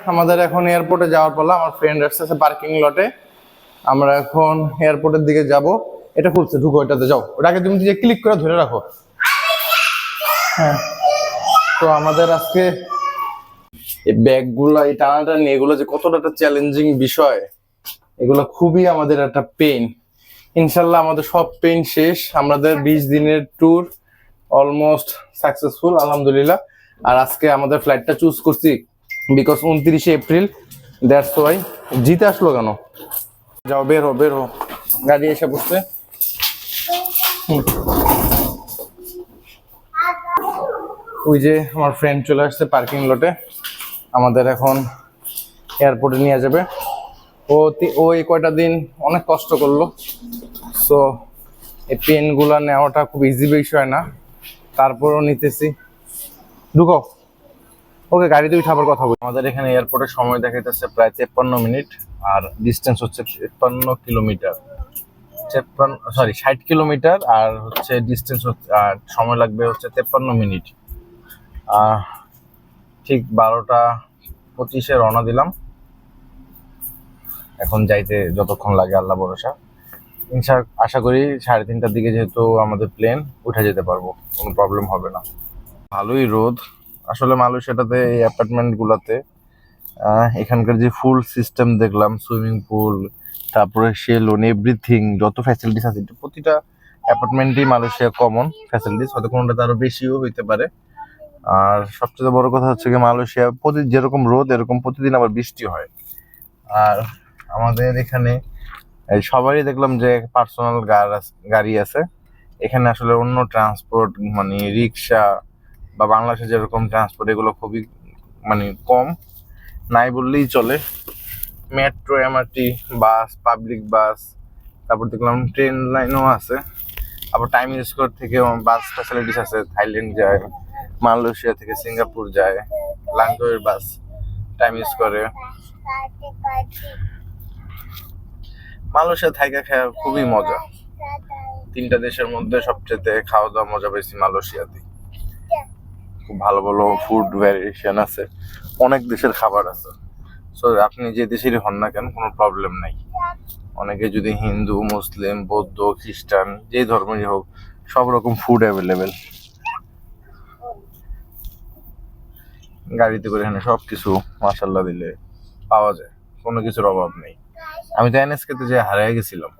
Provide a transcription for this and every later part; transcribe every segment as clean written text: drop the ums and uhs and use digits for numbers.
আমাদের এখন এয়ারপোর্টে যাওয়ার পালা। আমার ফ্রেন্ড আসছে পার্কিং লটে। আমরা এখন এয়ারপোর্টের দিকে যাব। এটা খুলছে, ঢুকো, এটাতে যাও। ওটাকে তুমি যে ক্লিক করে ধরে রাখো। হ্যাঁ, তো আমাদের আজকে এই ব্যাগগুলা, এই টানাটানি, এগুলো যে কতটা একটা চ্যালেঞ্জিং বিষয়, এগুলো খুবই আমাদের একটা পেইন। ইনশাল্লাহ আমাদের সব পেইন শেষ। আমাদের 20 দিনের ট্যুর অলমোস্ট সাকসেসফুল, আলহামদুলিল্লাহ। আর আজকে আমাদের ফ্লাইটটা চুজ করছি বিকজ 29 এপ্রিল। That's why. জিতে আসলো কেন? যাও, বের হো, বের হো। গাড়ি এসে পড়ছে। ওই যে আমার ফ্রেন্ড চলে আসছে পার্কিং লটে। আমাদের এখন এয়ারপোর্টে নিয়ে যাবে। ও এই কয়টা দিন অনেক কষ্ট করলো। সো এই পেনগুলো নেওয়াটা খুব ইজি বিষয় না, তারপরও নিতেছি। ঢুকো। ওকে, গাড়িতে উঠাবার কথা বলি। আমাদের এখানে এয়ারপোর্টের সময় দেখাইতেছে প্রায় 53 মিনিট, আর ডিস্টেন্স হচ্ছে 53 কিলোমিটার। 60 কিলোমিটার, আর হচ্ছে ডিস্টেন্স হচ্ছে, আর সময় লাগবে হচ্ছে 53 মিনিট। ঠিক 12টা 25-এ রওনা দিলাম। এখন যাইতে যতক্ষণ লাগে আল্লাহ ভরসা। আশা করি 3:30টার দিকে যেহেতু আমাদের প্লেন, উঠে যেতে পারবো, কোনো প্রবলেম হবে না। ভালোই রোদ আসলে মালয়েশিয়াটাতে, এই অ্যাপার্টমেন্ট গুলাতে। এখানকার যে ফুল সিস্টেম দেখলাম, সুইমিং পুল, তারপরে সেলুন, এভরিথিং, যত ফ্যাসিলিটিস আছে প্রতিটা অ্যাপার্টমেন্টই মালয়েশিয়া কমন ফ্যাসিলিটিস, হয়তো কোনোটা আরো বেশিও হইতে পারে। আর সবচেয়ে বড় কথা হচ্ছে কি, মালয়েশিয়া যেরকম রোদ, এরকম প্রতিদিন আবার বৃষ্টি হয়। আর আমাদের এখানে সবারই দেখলাম যে পার্সোনাল গাড়ি আছে। এখানে আসলে অন্য ট্রান্সপোর্ট, মানে রিক্সা বা বাংলাদেশে যেরকম ট্রান্সপোর্ট, এগুলো খুবই মানে কম, নাই বললেই চলে। মেট্রো, এমআরটি, বাস, পাবলিক বাস, তারপর দেখলাম ট্রেন লাইনও আছে। আবার টাইম স্কোয়ার থেকে বাস ফ্যাসিলিটিস আছে, থাইল্যান্ড যায়, মালয়েশিয়া থেকে সিঙ্গাপুর যায়, লাংগোয়ের বাস টাইম স্কোয়ারে। মালয়েশিয়া থাইকা খাওয়া খুবই মজা। 3টা দেশের মধ্যে সবচেয়ে খাওয়া দাওয়া মজা পেয়েছি মালয়েশিয়াতে। খুব ভালো ভালো ফুড ভ্যারিয়েশন আছে, অনেক দেশের খাবার আছে। সো আপনি যে দেশেরই হন না কেন, কোনো প্রবলেম নাই। অনেকে যদি হিন্দু, মুসলিম, বৌদ্ধ, খ্রিস্টান, যে ধর্মেরই হোক, সব রকম ফুড অ্যাভেলেবেল। গাড়িতে করে এখানে সবকিছু মাশাআল্লাহ দিলে পাওয়া যায়, কোনো কিছুর অভাব নেই। আমি তো এনএসকেতে যে হারিয়ে গেছিলাম।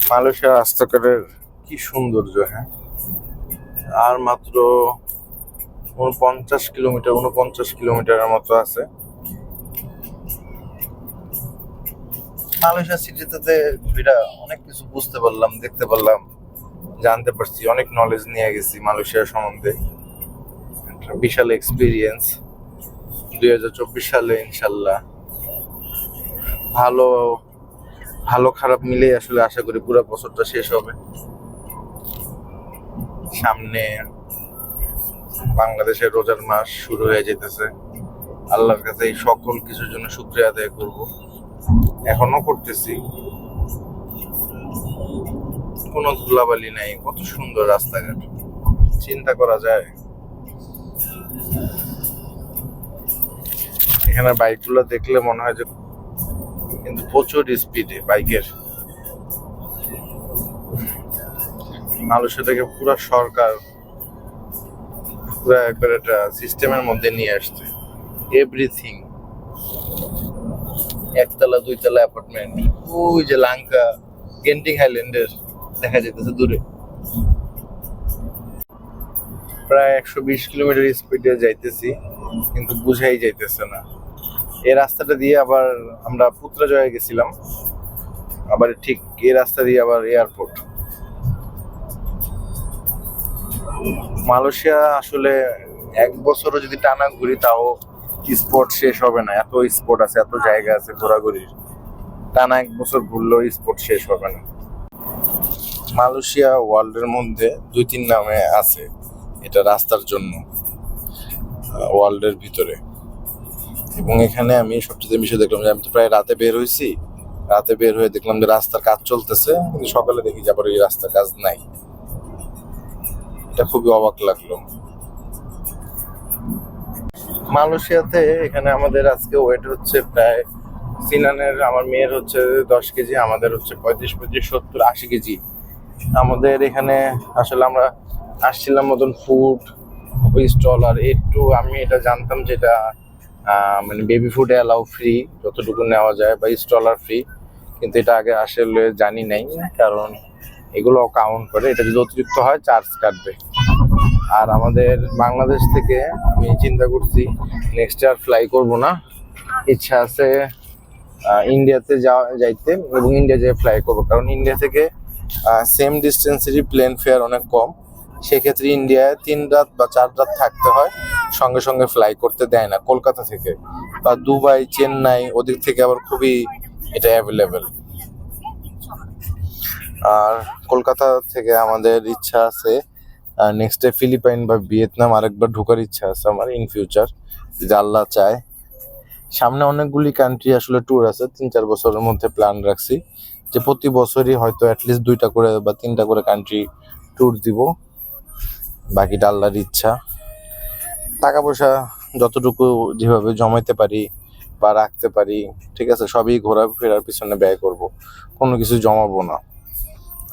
মালয়েশিয়ার রাস্তাঘাটের কি সৌন্দর্য! হ্যাঁ, আর মাত্র 49 কিলোমিটারের মতো আছে। মালয়েশিয়া সিটিতে ঘুরে অনেক কিছু বুঝতে পারলাম, দেখতে পারলাম, জানতে পারছি, অনেক নলেজ নিয়ে গেছি মালয়েশিয়া সম্বন্ধে। বিশাল এক্সপিরিয়েন্স। 2024 সালে ইনশাল্লাহ ভালো ভালো খারাপ মিলে আসলে আশা করি পুরো বছরটা শেষ হবে। সামনে বাংলাদেশের রোজার মাস শুরু হয়ে যেতেছে। আল্লাহর কাছে এই সকল কিছুর জন্য শুকরিয়া আদায় করব, এখনো করতেছি। কোনো ধুলাবালি নাই, কত সুন্দর রাস্তাঘাট, চিন্তা করা যায়। এখানে বাইকগুলো দেখলে মনে হয় যে, কিন্তু প্রচুর স্পিডে বাইকের। মালয়েশিয়াটাকে পুরো সরকার পুরো একবার একটা সিস্টেমের মধ্যে নিয়ে আসছে। এভরিথিং, একতলা 2তলা অ্যাপার্টমেন্ট। ওই যে লাঙ্কা গেন্টিং হাইল্যান্ডের দেখা যেতেছে দূরে। প্রায় 120 কিলোমিটার স্পিডে যাইতেছি, কিন্তু বুঝাই যাইতেছে না। এই রাস্তাটা দিয়ে আবার আমরা পুত্রাজয়ে গেছিলাম, আবার ঠিক এই রাস্তা দিয়ে আবার এয়ারপোর্ট। মালয়েশিয়া আসলে 1 বছরও যদি টানা ঘুরি, তাও স্পট শেষ হবে না। এত স্পট আছে, এত জায়গা আছে ঘোরাঘুরির, টানা 1 বছর ঘুরলেও স্পট শেষ হবে না। মালয়েশিয়া ওয়ার্ল্ডের মধ্যে 2-3 নামে আছে এটা রাস্তার জন্য, ওয়ার্ল্ডের ভিতরে। এবং এখানে আমি সবচেয়ে বেশি দেখলাম যে, আমি তো প্রায় রাতে বের হয়েছি, রাতে বের হয়ে দেখলাম যে রাস্তার কাজ চলতেছে, কিন্তু সকালে দেখি যে আবার এই রাস্তার কাজ নাই। এটা খুবই অবাক লাগলো। মালয়েশিয়াতে এখানে আমাদের আজকে ওয়েট হচ্ছে প্রায় সিনানের, আমার মেয়ের হচ্ছে 10 কেজি, আমাদের হচ্ছে 35, 35, 70, 80 কেজি। আমাদের এখানে আসলে আমরা আসছিলাম মতন ফুড ওই স্টল, আর একটু আমি এটা জানতাম যেটা মানে বেবি ফুডে অ্যালাউ ফ্রি যতটুকু নেওয়া যায়, বা স্টলার ফ্রি, কিন্তু এটা আগে আসলে জানি নাই, কারণ এগুলো কাউন্ট করে, এটা যদি অতিরিক্ত হয় চার্জ কাটবে। আর আমাদের বাংলাদেশ থেকে আমি চিন্তা করছি নেক্সট ইয়ার ফ্লাই করব না, ইচ্ছা আছে ইন্ডিয়াতে যাইতে, এবং ইন্ডিয়া যেয়ে ফ্লাই করবো, কারণ ইন্ডিয়া থেকে সেম ডিস্টেন্সেরই প্লেন ফেয়ার অনেক কম। সেক্ষেত্রে ইন্ডিয়ায় 3 রাত বা 4 রাত থাকতে হয়, সঙ্গে সঙ্গে ফ্লাই করতে দেয় না কলকাতা থেকে, বা দুবাই, চেন্নাই ওদিক থেকে আবার খুবই এটা অ্যাভেলেবেল। আর কলকাতা থেকে আমাদের ইচ্ছা আছে নেক্সট ডে ফিলিপাইন বা ভিয়েতনাম আরেকবার ঢোকার ইচ্ছা আছে আমার ইন ফিউচার, যদি আল্লাহ চায়। সামনে অনেকগুলি কান্ট্রি আসলে ট্যুর আছে, 3-4 বছরের মধ্যে প্ল্যান রাখছি যে প্রতি বছরই হয়তো অ্যাটলিস্ট 2টা করে বা 3টা করে কান্ট্রি ট্যুর দিব, বাকিটা আল্লাহর ইচ্ছা। টাকা পয়সা যতটুকু যেভাবে জমাইতে পারি বা রাখতে পারি, ঠিক আছে, সবই ঘোরাফেরার পিছনে ব্যয় করব, কোনো কিছু জমাবো না।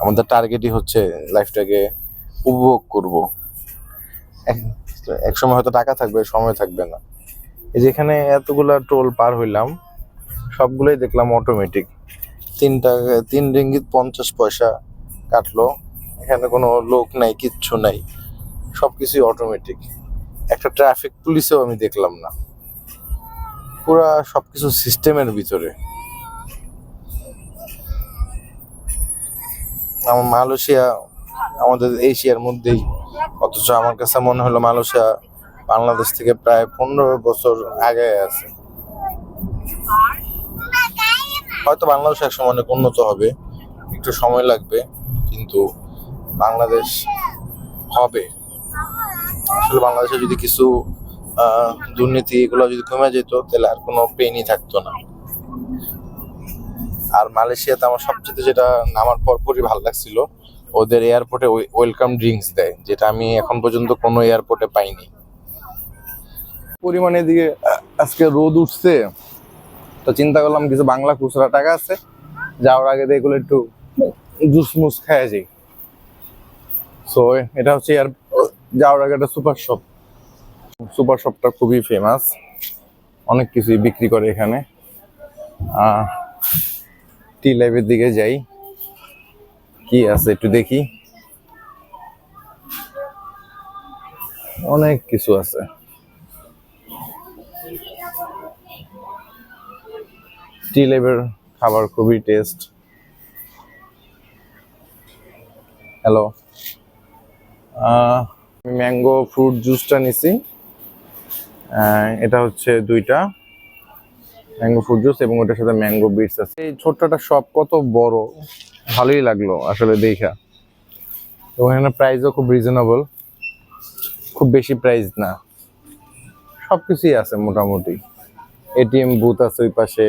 আমাদের টার্গেটই হচ্ছে লাইফটাকে উপভোগ করব। এক সময় হয়তো টাকা থাকবে, সময় থাকবে না। এই যেখানে এতগুলা টোল পার হইলাম, সবগুলোই দেখলাম অটোমেটিক। 3 রিঙ্গিত 50 পয়সা কাটলো, এখানে কোনো লোক নাই, কিচ্ছু নাই, সবকিছুই অটোমেটিক। একটা ট্রাফিক পুলিশেও আমি দেখলাম না, পুরা সবকিছু সিস্টেমের ভিতরে। আমার মালয়েশিয়া আমাদের এশিয়ার মধ্যেই, অথচ আমার কাছে মনে হলো মালয়েশিয়া বাংলাদেশ থেকে প্রায় 15 বছর আগে আছে। হয়তো বাংলাদেশ একসময় অনেক উন্নত হবে, একটু সময় লাগবে, কিন্তু বাংলাদেশ হবে। আসলে বাংলাদেশে যদি কিছু দুর্নীতি এগুলো যদি কমে যেত, তাহলে আর কোনো পেইনই থাকতো না। আর মালয়েশিয়াতে আমার সবচেয়ে যেটা নামার পরপরই ভালো লাগছিল, ওদের এয়ারপোর্টে ওয়েলকাম ড্রিঙ্কস দেয়, যেটা আমি এখন পর্যন্ত কোনো এয়ারপোর্টে পাইনি। পরিমাণে দিকে আজকে রোদ উঠছে, তো চিন্তা করলাম কিছু বাংলা খুচরা টাকা আছে, যাওয়ার আগে এগুলো একটু জুস মুস খাওয়া যাই। সো এটা হচ্ছে যাওয়ার আগে একটা সুপার শপ। সুপার শপটা খুবই ফেমাস, অনেক কিছুই বিক্রি করে এখানে। টি লাইভের দিকে যাই, কি আছে একটু দেখি, অনেক কিছু আছে। টি লাইভের খাবার খুবই টেস্ট। হ্যালো, ম্যাঙ্গো ফ্রুট জুসটা নিছি, এটা হচ্ছে 2টা ম্যাঙ্গো ফ্রুট জুস, এবং ওটার সাথে ম্যাঙ্গো বিটস আছে। এই ছোট্টটা শপ কত বড়, ভালোই লাগলো আসলে দেখা। এবং এখানে প্রাইসও খুব রিজনেবল, খুব বেশি প্রাইস না, সবকিছুই আছে মোটামুটি। এটিএম বুথ আছে ওই পাশে,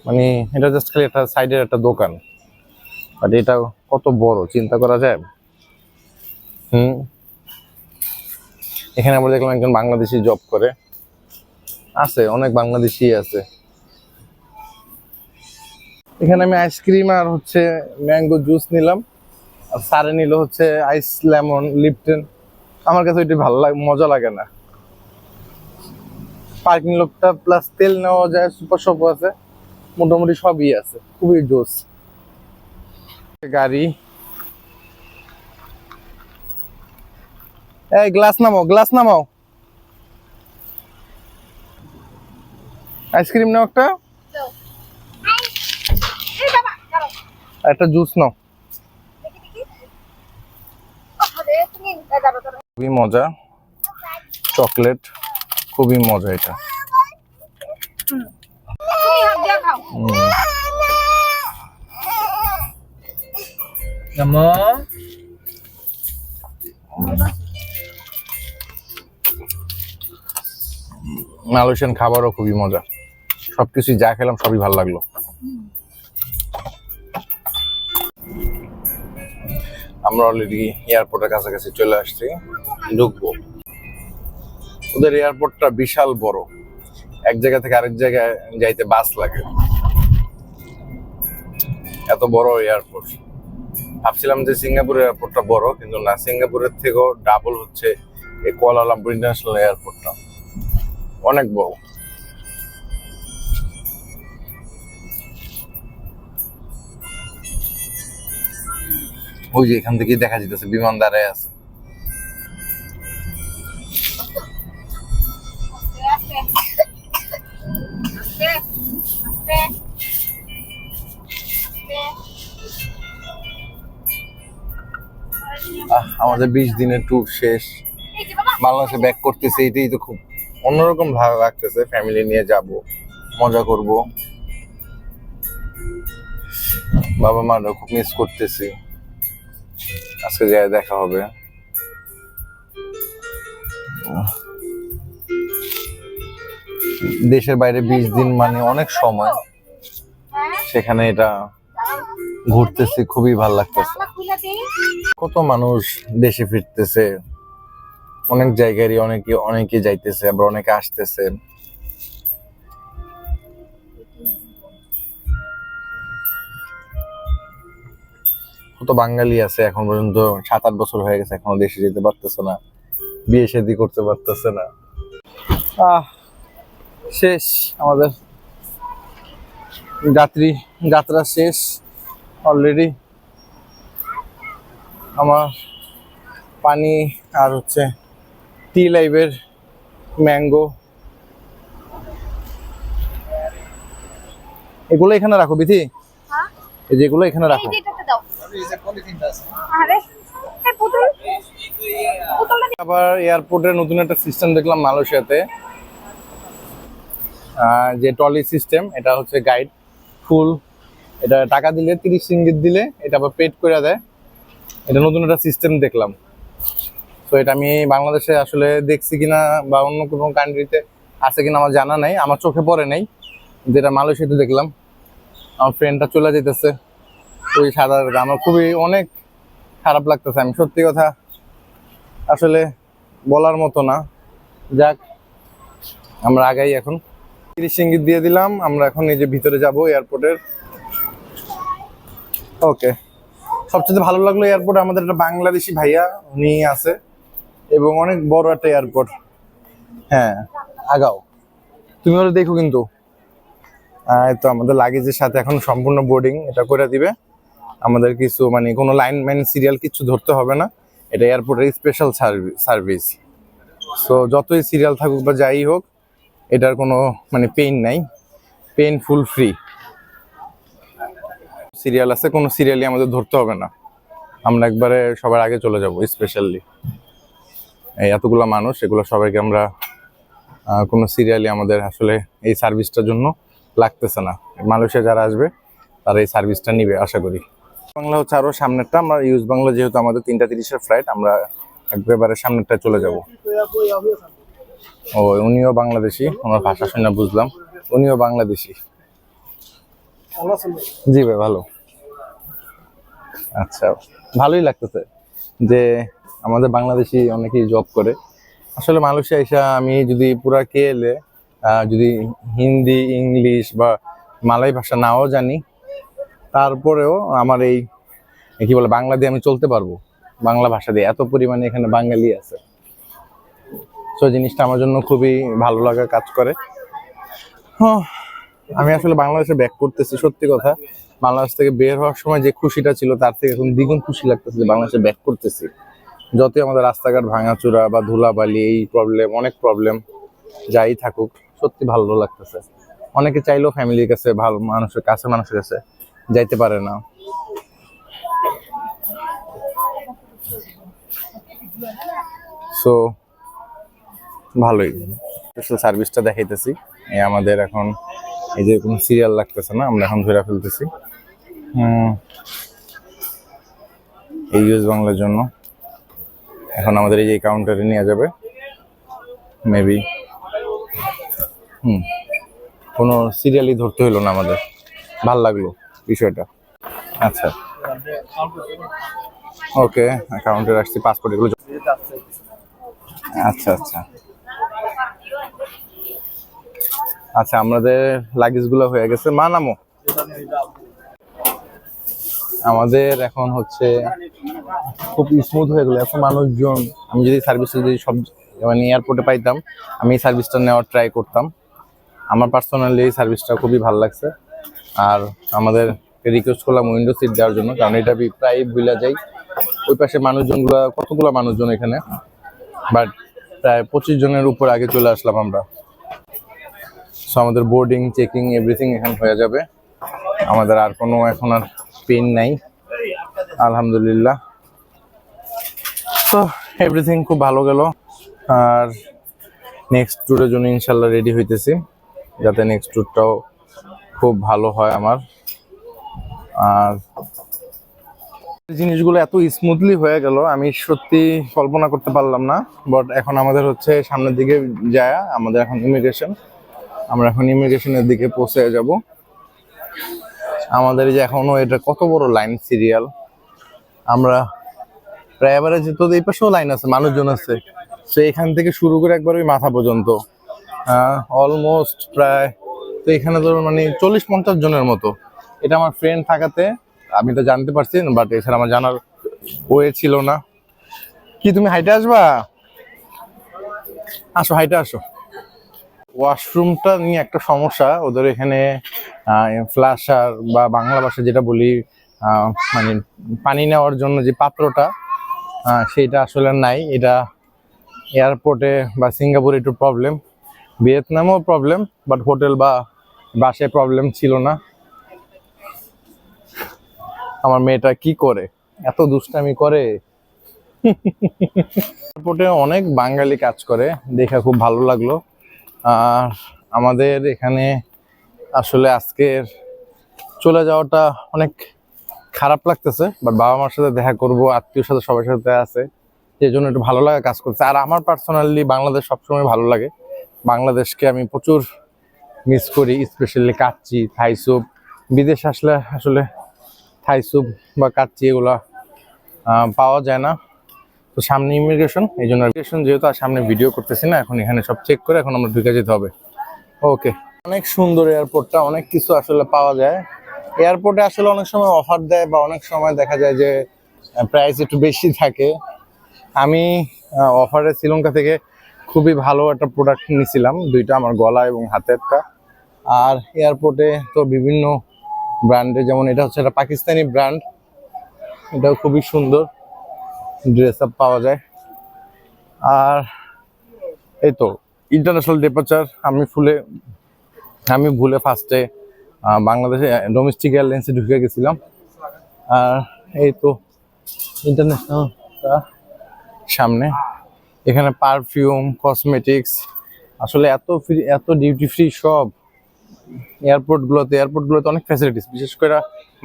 মানে এটা জাস্ট খালি একটা সাইডের একটা দোকান, বাট এটা কত বড় চিন্তা করা যায়। এখানে আমরা দেখলাম একজন বাংলাদেশি জব করে, আছে অনেক বাংলাদেশি আছে এখানে। আমি আইসক্রিম আর হচ্ছে ম্যাঙ্গো জুস নিলাম, আর স্যারে নিল হচ্ছে আইস লেমন লিপটন। আমার কাছে ওইটা ভালো লাগে, মজা লাগে না। পার্কিং লটটা প্লাস তেল নেওয়া যায়, সুপার শপ আছে, মোটামুটি সবই আছে, খুবই জোস। গাড়ি, এই গ্লাস নামাও, গ্লাস নামাও। আইসক্রিম নাও একটা, একটা জুস নাও। খুবই মজা, চকলেট, খুবই মজা এটা। মালয়েশিয়ান খাবারও খুবই মজা, সবকিছু যা খেলাম সবই ভালো লাগলো। আমরা অলরেডি এয়ারপোর্টের কাছাকাছি চলে আসছি, ঢুকবো। ওদের এয়ারপোর্টটা বিশাল বড়, এক জায়গা থেকে আরেক জায়গায় যাইতে বাস লাগে, এত বড় এয়ারপোর্ট। ভাবছিলাম যে সিঙ্গাপুরের এয়ারপোর্টটা বড়, কিন্তু না, সিঙ্গাপুরের থেকেও ডাবল হচ্ছে এই কুয়ালালামপুর ইন্টারন্যাশনাল এয়ারপোর্টটা, অনেক বড়। ওই যে এখান থেকে দেখা যেতেছে বিমান দাঁড়ায় আছে। আমাদের 20 দিনের ট্যুর শেষ, বাংলাদেশে ব্যাক করতেছে, এটাই তো খুব অন্যরকম ভালো লাগতেছে। ফ্যামিলি নিয়ে যাব, মজা করব, বাবা মারও খুব মিস করতেছি, আজকে যাই দেখা হবে। দেশের বাইরে 20 দিন মানে অনেক সময়, সেখানে এটা ঘুরতেছি, খুবই ভালো লাগতেছে। কত মানুষ দেশে ফিরতেছে, অনেক জায়গারই অনেকে যাইতেছে, আবার অনেকে আসতেছে। কত বাঙালি আছে এখন পর্যন্ত 7-8 বছর হয়ে গেছে, এখনো দেশে যেতে পারতেছে না, বিয়ে শাদী করতে পারতেছে না। শেষ আমাদের যাত্রা শেষ অলরেডি। আমার পানি আর হচ্ছে টি লাইভের ম্যাঙ্গো, এগুলো এখানে রাখো বিথি, এই যেগুলো এখানে রাখো। আবার এয়ারপোর্টের নতুন একটা সিস্টেম দেখলাম মালয়েশিয়াতে, যে ট্রলি সিস্টেম, এটা হচ্ছে গাইড ফুল, এটা টাকা দিলে 30 রিঙ্গিত দিলে এটা আবার পেড করে দেয়। এটা নতুন একটা সিস্টেম দেখলাম। তো এটা আমি বাংলাদেশে আসলে দেখছি কিনা বা অন্য কোনো কান্ট্রিতে আছে কিনা আমার জানা নাই, আমার চোখে পড়ে নাই, যেটা মালয়েশিয়াতে দেখলাম। আমার ফ্রেন্ডটা চলে যেতেছে ওই সাদা, আমার খুবই অনেক খারাপ লাগতেছে। আমি সত্যি কথা আসলে বলার মতো না। যাক, আমরা আগাই, এখন 30 রিঙ্গিত দিয়ে দিলাম, আমরা এখন এই যে ভিতরে যাব এয়ারপোর্টের। ওকে, সবচেয়ে ভালো লাগলো এয়ারপোর্ট আমাদের একটা বাংলাদেশি ভাইয়া উনি আছে, এবং অনেক বড় একটা এয়ারপোর্ট। হ্যাঁ, আগাও, তুমি ওরা দেখো কিন্তু। তো আমাদের লাগেজের সাথে এখন সম্পূর্ণ বোর্ডিং এটা করে দিবে। আমাদের কিছু মানে কোনো লাইন সিরিয়াল কিছু ধরতে হবে না, এটা এয়ারপোর্টের স্পেশাল সার্ভিস। সো যতই সিরিয়াল থাকুক বা যাই হোক, এটার কোনো মানে পেইন নাই, পেইনফুল ফ্রি সিরিয়াল আছে, কোনো সিরিয়ালই আমাদের ধরতে হবে না। আমরা একবারে সবার আগে চলে যাব। স্পেশালি এই এতগুলো মানুষ, এগুলো সবাইকে আমরা কোনো সিরিয়ালি আমাদের আসলে এই সার্ভিসটার জন্য লাগতেছে না। মালয়েশিয়া যারা আসবে তারা এই সার্ভিসটা নিবে আশা করি। বাংলা হচ্ছে আরো সামনেরটা, আমরা ইউজ বাংলা যেহেতু আমাদের 3টা 30-এর ফ্লাইট, আমরা একেবারে সামনেরটা চলে যাব। ও, উনিও বাংলাদেশি, আমার ভাষা শুনে বুঝলাম উনিও বাংলাদেশি। জি ভাই, ভালো। আচ্ছা, ভালোই লাগতেছে যে আমাদের বাংলাদেশি অনেকেই জব করে। আসলে মালয়েশিয়া এসে আমি যদি পুরা কেএলএ যদি হিন্দি, ইংলিশ বা মালয় ভাষা নাও জানি, তারপরেও আমার এই কি বলে বাংলা দিয়ে আমি চলতে পারবো। বাংলা ভাষা দিয়ে এত পরিমাণে এখানে বাঙালি আছে, তো জিনিসটা আমার জন্য খুবই ভালো লাগা কাজ করে। আমি আসলে বাংলাদেশে ব্যাক করতেছি, সত্যি কথা বাংলাদেশ থেকে বের হওয়ার সময় যে খুশিটা ছিল তার থেকে এখন দ্বিগুণ খুশি লাগতেছে যে বাংলাদেশে ব্যাক করতেছি। যতই আমাদের রাস্তাঘাট ভাঙাচোরা বা ধুলাবালি, এই প্রবলেম, অনেক প্রবলেম যাই থাকুক, সত্যি ভালো লাগতেছে। অনেকে চাইলেও ফ্যামিলির কাছে, ভালো মানুষের কাছে, মানুষের কাছে যাইতে পারে না। সো ভালোই সার্ভিসটা দেখাইতেছি। আমাদের এখন এই যে কোনো সিরিয়াল লাগতেছে না, আমরা এখন ধরে ফেলতেছি এই ইউজ বাংলার জন্য। এখন আমাদের এই যে কাউন্টারে নিয়ে যাবে মেবি। কোনো সিরিয়ালই ধরতে হলো না আমাদের, ভাল লাগলো বিষয়টা। আচ্ছা, ওকে, কাউন্টারে আসছি, পাসপোর্ট এগুলো। আচ্ছা আচ্ছা, আচ্ছা, আমাদের লাগেজ গুলো হয়ে গেছে, মা নামো। আমাদের এখন হচ্ছে খুব স্মুথ হয়ে গেলো। এখন মানুষজন, আমি যদি সার্ভিসটা যদি সব মানে এয়ারপোর্টে পাইতাম, আমি এই সার্ভিসটা নেওয়ার ট্রাই করতাম। আমার পার্সোনালি এই সার্ভিসটা খুবই ভালো লাগছে। আর আমাদের রিকোয়েস্ট করলাম উইন্ডো সিট দেওয়ার জন্য, কারণ এটা প্রায় ভুলে যাই। ওই পাশে মানুষজনগুলো, কতগুলো মানুষজন এখানে, বাট প্রায় 25 জনের উপর আগে চলে আসলাম আমরা। সো আমাদের বোর্ডিং, চেকিং, এভরিথিং এখন হয়ে যাবে। আমাদের আর কোনো এখন আর পেন নাই, আলহামদুলিল্লাহ। তো এভরিথিং খুব ভালো গেল। আর নেক্সট ট্যুরের জন্য ইনশাল্লাহ রেডি হইতেছি, যাতে নেক্সট ট্যুরটাও খুব ভালো হয় আমার। আর জিনিসগুলো এত স্মুথলি হয়ে গেল, আমি সত্যি কল্পনা করতে পারলাম না। বাট এখন আমাদের হচ্ছে সামনের দিকে যায়, আমাদের এখন ইমিগ্রেশন। আমরা এখন ইমিগ্রেশনের দিকে পৌঁছে যাব। আমাদের যে এখনো এটা কত বড় লাইন, সিরিয়াল। আমরা প্রায় এভারেজ তো এই পাশেও লাইন আছে, মানুষজন আছে। তো এখান থেকে শুরু করে একবার ওই মাথা পর্যন্ত অলমোস্ট প্রায়, তো এখানে ধরো মানে 40-50 জনের মতো। এটা আমার ফ্রেন্ড থাকাতে আমি তো জানতে পারছি, বাট এছাড়া আমার জানার ওয়ে ছিল না। কি তুমি হাইটে আসবা? আসো, হাইটে আসো। ওয়াশরুমটা নিয়ে একটা সমস্যা ওদের এখানে, ফ্লাশার বা বাংলা ভাষা যেটা বলি, মানে পানি নেওয়ার জন্য যে পাত্রটা, সেইটা আসলে নাই। এটা এয়ারপোর্টে বা সিঙ্গাপুরে একটু প্রবলেম, ভিয়েতনামেও প্রবলেম, বাট হোটেল বা বাসায় প্রবলেম ছিল না। আমার মেয়েটা কি করে, এত দুষ্টামি করে। এয়ারপোর্টে অনেক বাঙালি কাজ করে, দেখে খুব ভালো লাগলো। আর আমাদের এখানে আসলে আজকের চলে যাওয়াটা অনেক খারাপ লাগতেছে, বাট বাবা মার সাথে দেখা করব, আত্মীয়র সাথে সবার সাথে আছে, সেই জন্য একটু ভালো লাগা কাজ করছে। আর আমার পার্সোনালি বাংলাদেশ সবসময় ভালো লাগে। বাংলাদেশকে আমি প্রচুর মিস করি, স্পেশালি কাচ্চি, থাই স্যুপ। বিদেশ আসলে আসলে থাই স্যুপ বা কাচ্চি এগুলা পাওয়া যায় না। তো সামনে ইমিগ্রেশন, এই জন্য ইমিগ্রেশন যেহেতু আর সামনে ভিডিও করতেছি না, এখন এখানে সব চেক করে এখন আমরা ঢুকে যেতে হবে। ওকে, অনেক সুন্দর এয়ারপোর্টটা, অনেক কিছু আসলে পাওয়া যায়। এয়ারপোর্টে আসলে অনেক সময় অফার দেয়, বা অনেক সময় দেখা যায় যে প্রাইস একটু বেশি থাকে। আমি অফারে শ্রীলঙ্কা থেকে খুবই ভালো একটা প্রোডাক্ট নিয়েছিলাম, দুইটা, আমার গলা এবং হাতেরটা। আর এয়ারপোর্টে তো বিভিন্ন ব্র্যান্ডের, যেমন এটা হচ্ছে একটা পাকিস্তানি ব্র্যান্ড, এটাও খুবই সুন্দর ড্রেস আপ পাওয়া যায়। আর এই তো ইন্টারন্যাশনাল ডিপার্চার, আমি ভুলে ফার্স্টে বাংলাদেশে ডোমেস্টিক এয়ারলাইন্সে ঢুকে গেছিলাম। আর এই তো ইন্টারন্যাশনালটা সামনে। এখানে পারফিউম, কসমেটিক্স, আসলে এত ডিউটি ফ্রি সব এয়ারপোর্টগুলোতে অনেক ফ্যাসিলিটিস, বিশেষ করে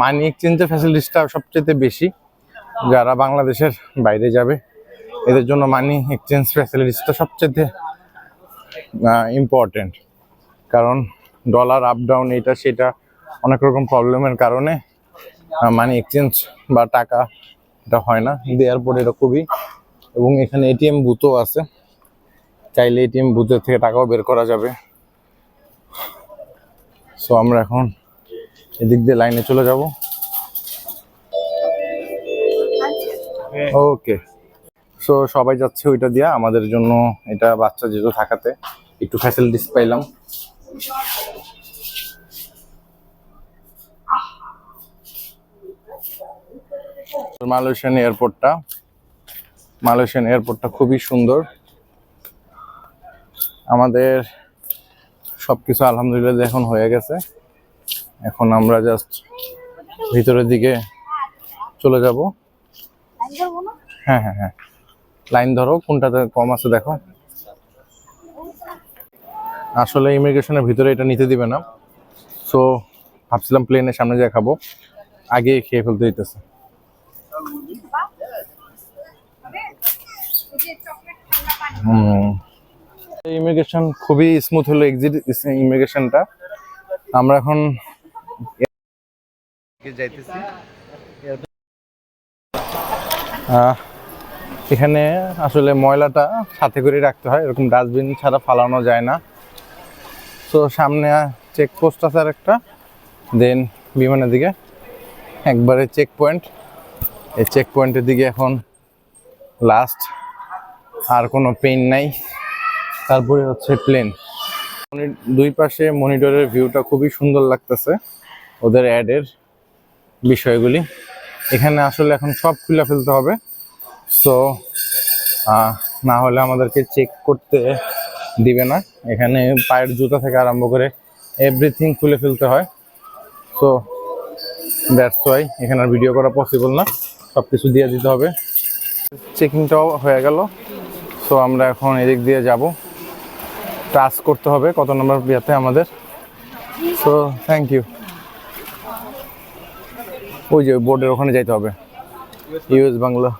মানি এক্সচেঞ্জের ফ্যাসিলিটিসটা সবচেয়ে বেশি। যারা বাংলাদেশের বাইরে যাবে এদের জন্য মানি এক্সচেঞ্জ ফ্যাসিলিটিসটা সবচেয়ে ইম্পর্টেন্ট, কারণ ডলার আপ ডাউন এটা সেটা অনেক রকম প্রবলেমের কারণে মানি এক্সচেঞ্জ বা টাকা এটা হয় না। কিন্তু এয়ারপোর্ট এটা খুবই, এবং এখানে এটিএম বুথও আছে, চাইলে এটিএম বুথের থেকে টাকাও বের করা যাবে। সো আমরা এখন এদিক দিয়ে লাইনে চলে যাব। ওকে, সো সবাই যাচ্ছে ওইটা দিয়া, আমাদের জন্য এটা বাচ্চা যেহেতু থাকাতে একটু ফ্যাসিলিটিস পাইলাম। মালয়েশিয়ান এয়ারপোর্টটা খুবই সুন্দর। আমাদের সবকিছু আলহামদুলিল্লাহ এখন হয়ে গেছে। এখন আমরা জাস্ট ভিতরের দিকে চলে যাব। হ্যাঁ হ্যাঁ হ্যাঁ, লাইন ধরো, কোনটাতে কম আছে দেখো। আসলে ইমিগ্রেশনের ভিতরে এটা নিতে দিবে না, সো ভাবছিলাম প্লেনের সামনে যা খাবো, আগে খেয়ে ফেলতে দিতেছে। ইমিগ্রেশন খুবই স্মুথ হলো, এক্সিট ইমিগ্রেশনটা। আমরা এখন যাইতেছি। এখানে আসলে ময়লাটা সাথে করে রাখতে হয়, এরকম ডাস্টবিন ছাড়া ফালানো যায় না। সো সামনে চেকপোস্ট আছে আর একটা, দেন বিমানের দিকে একবারে চেক পয়েন্ট। এই চেক পয়েন্টের দিকে এখন লাস্ট, আর কোনো পেইন নাই। তারপরে হচ্ছে প্লেন। দুই পাশে মনিটরের ভিউটা খুবই সুন্দর লাগতেছে, ওদের অ্যাডের বিষয়গুলি। এখানে আসলে এখন সব খুলে ফেলতে হবে, সো না হলে আমাদেরকে চেক করতে দিবে না। এখানে পায়ের জুতা থেকে আরম্ভ করে এভরিথিং খুলে ফেলতে হয়, তো দ্যাটস ওয়াই এখানে আর ভিডিও করা পসিবল না, সব কিছু দিয়ে দিতে হবে। চেকিংটাও হয়ে গেল, সো আমরা এখন এদিক দিয়ে যাব, টাচ করতে হবে কত নম্বর বিয়াতে আমাদের। So thank you. ওই যে বোর্ডের ওখানে যাইতে হবে, ইউএস বাংলা।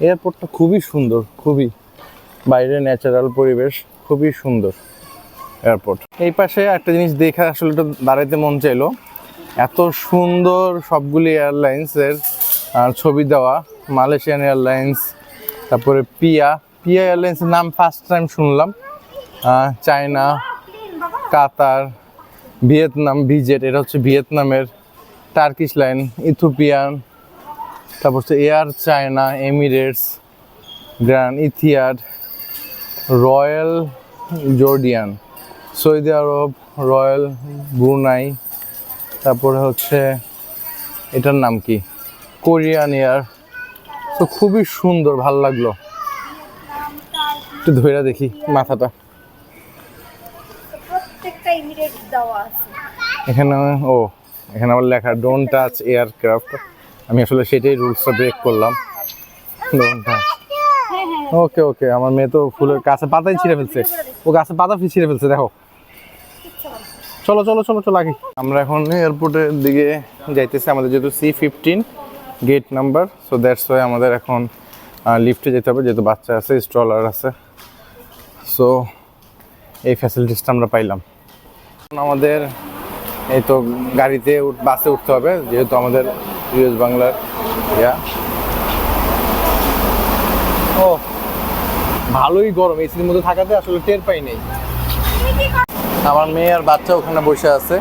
এয়ারপোর্টটা খুবই সুন্দর, খুবই বাইরে ন্যাচারাল পরিবেশ, খুবই সুন্দর এয়ারপোর্ট। এই পাশে একটা জিনিস দেখে আসলে একটু দাঁড়াইতে মন চাইলো, এত সুন্দর সবগুলি এয়ারলাইন্সের ছবি দেওয়া। মালয়েশিয়ান এয়ারলাইন্স, তারপরে পিয়া এয়ারলাইন্সের নাম ফার্স্ট টাইম শুনলাম, চায়না, কাতার, ভিয়েতনাম, ভিজেট এটা হচ্ছে ভিয়েতনামের, টার্কিশ লাইন, ইথিওপিয়ান, তারপর হচ্ছে Air China, Emirates, grand Etihad, Royal Jordanian, Saudi Arab, Royal Brunei, তারপরে হচ্ছে এটার নাম কি, কোরিয়ান এয়ার। তো খুবই সুন্দর, ভাল লাগলো। একটু ধরে দেখি মাথাটা, এখানে এখানে আবার লেখা ডোন্ট টাচ এয়ারক্রাফট। আমি আসলে সেটাই রুলসটা ব্রেক করলাম, ডোন্ট টাচ। ওকে ওকে, আমার মেয়ে তো ফুলের গাছের পাতাই ছিঁড়ে ফেলছে, ও গাছের পাতা ছিঁড়ে ফেলছে, দেখো। চলো চলো চলো চলো আগে। আমরা এখন এয়ারপোর্টের দিকে যাইতেছি, আমাদের যেহেতু C15 gate number, so that's why আমাদের এখন লিফটে যেতে হবে, যেহেতু বাচ্চা আছে, স্ট্রলার আছে। সো এই ফ্যাসিলিটিসটা আমরা পাইলাম। আমাদের এই তো গাড়িতে বাসে উঠতে হবে, যেহেতু আমাদের ইউএস বাংলার ও ভালোই গরম, এসির মধ্যে থাকাতে আসলে টের পাই নেই। আমার মেয়ে আর বাচ্চা ওখানে বসে আছে।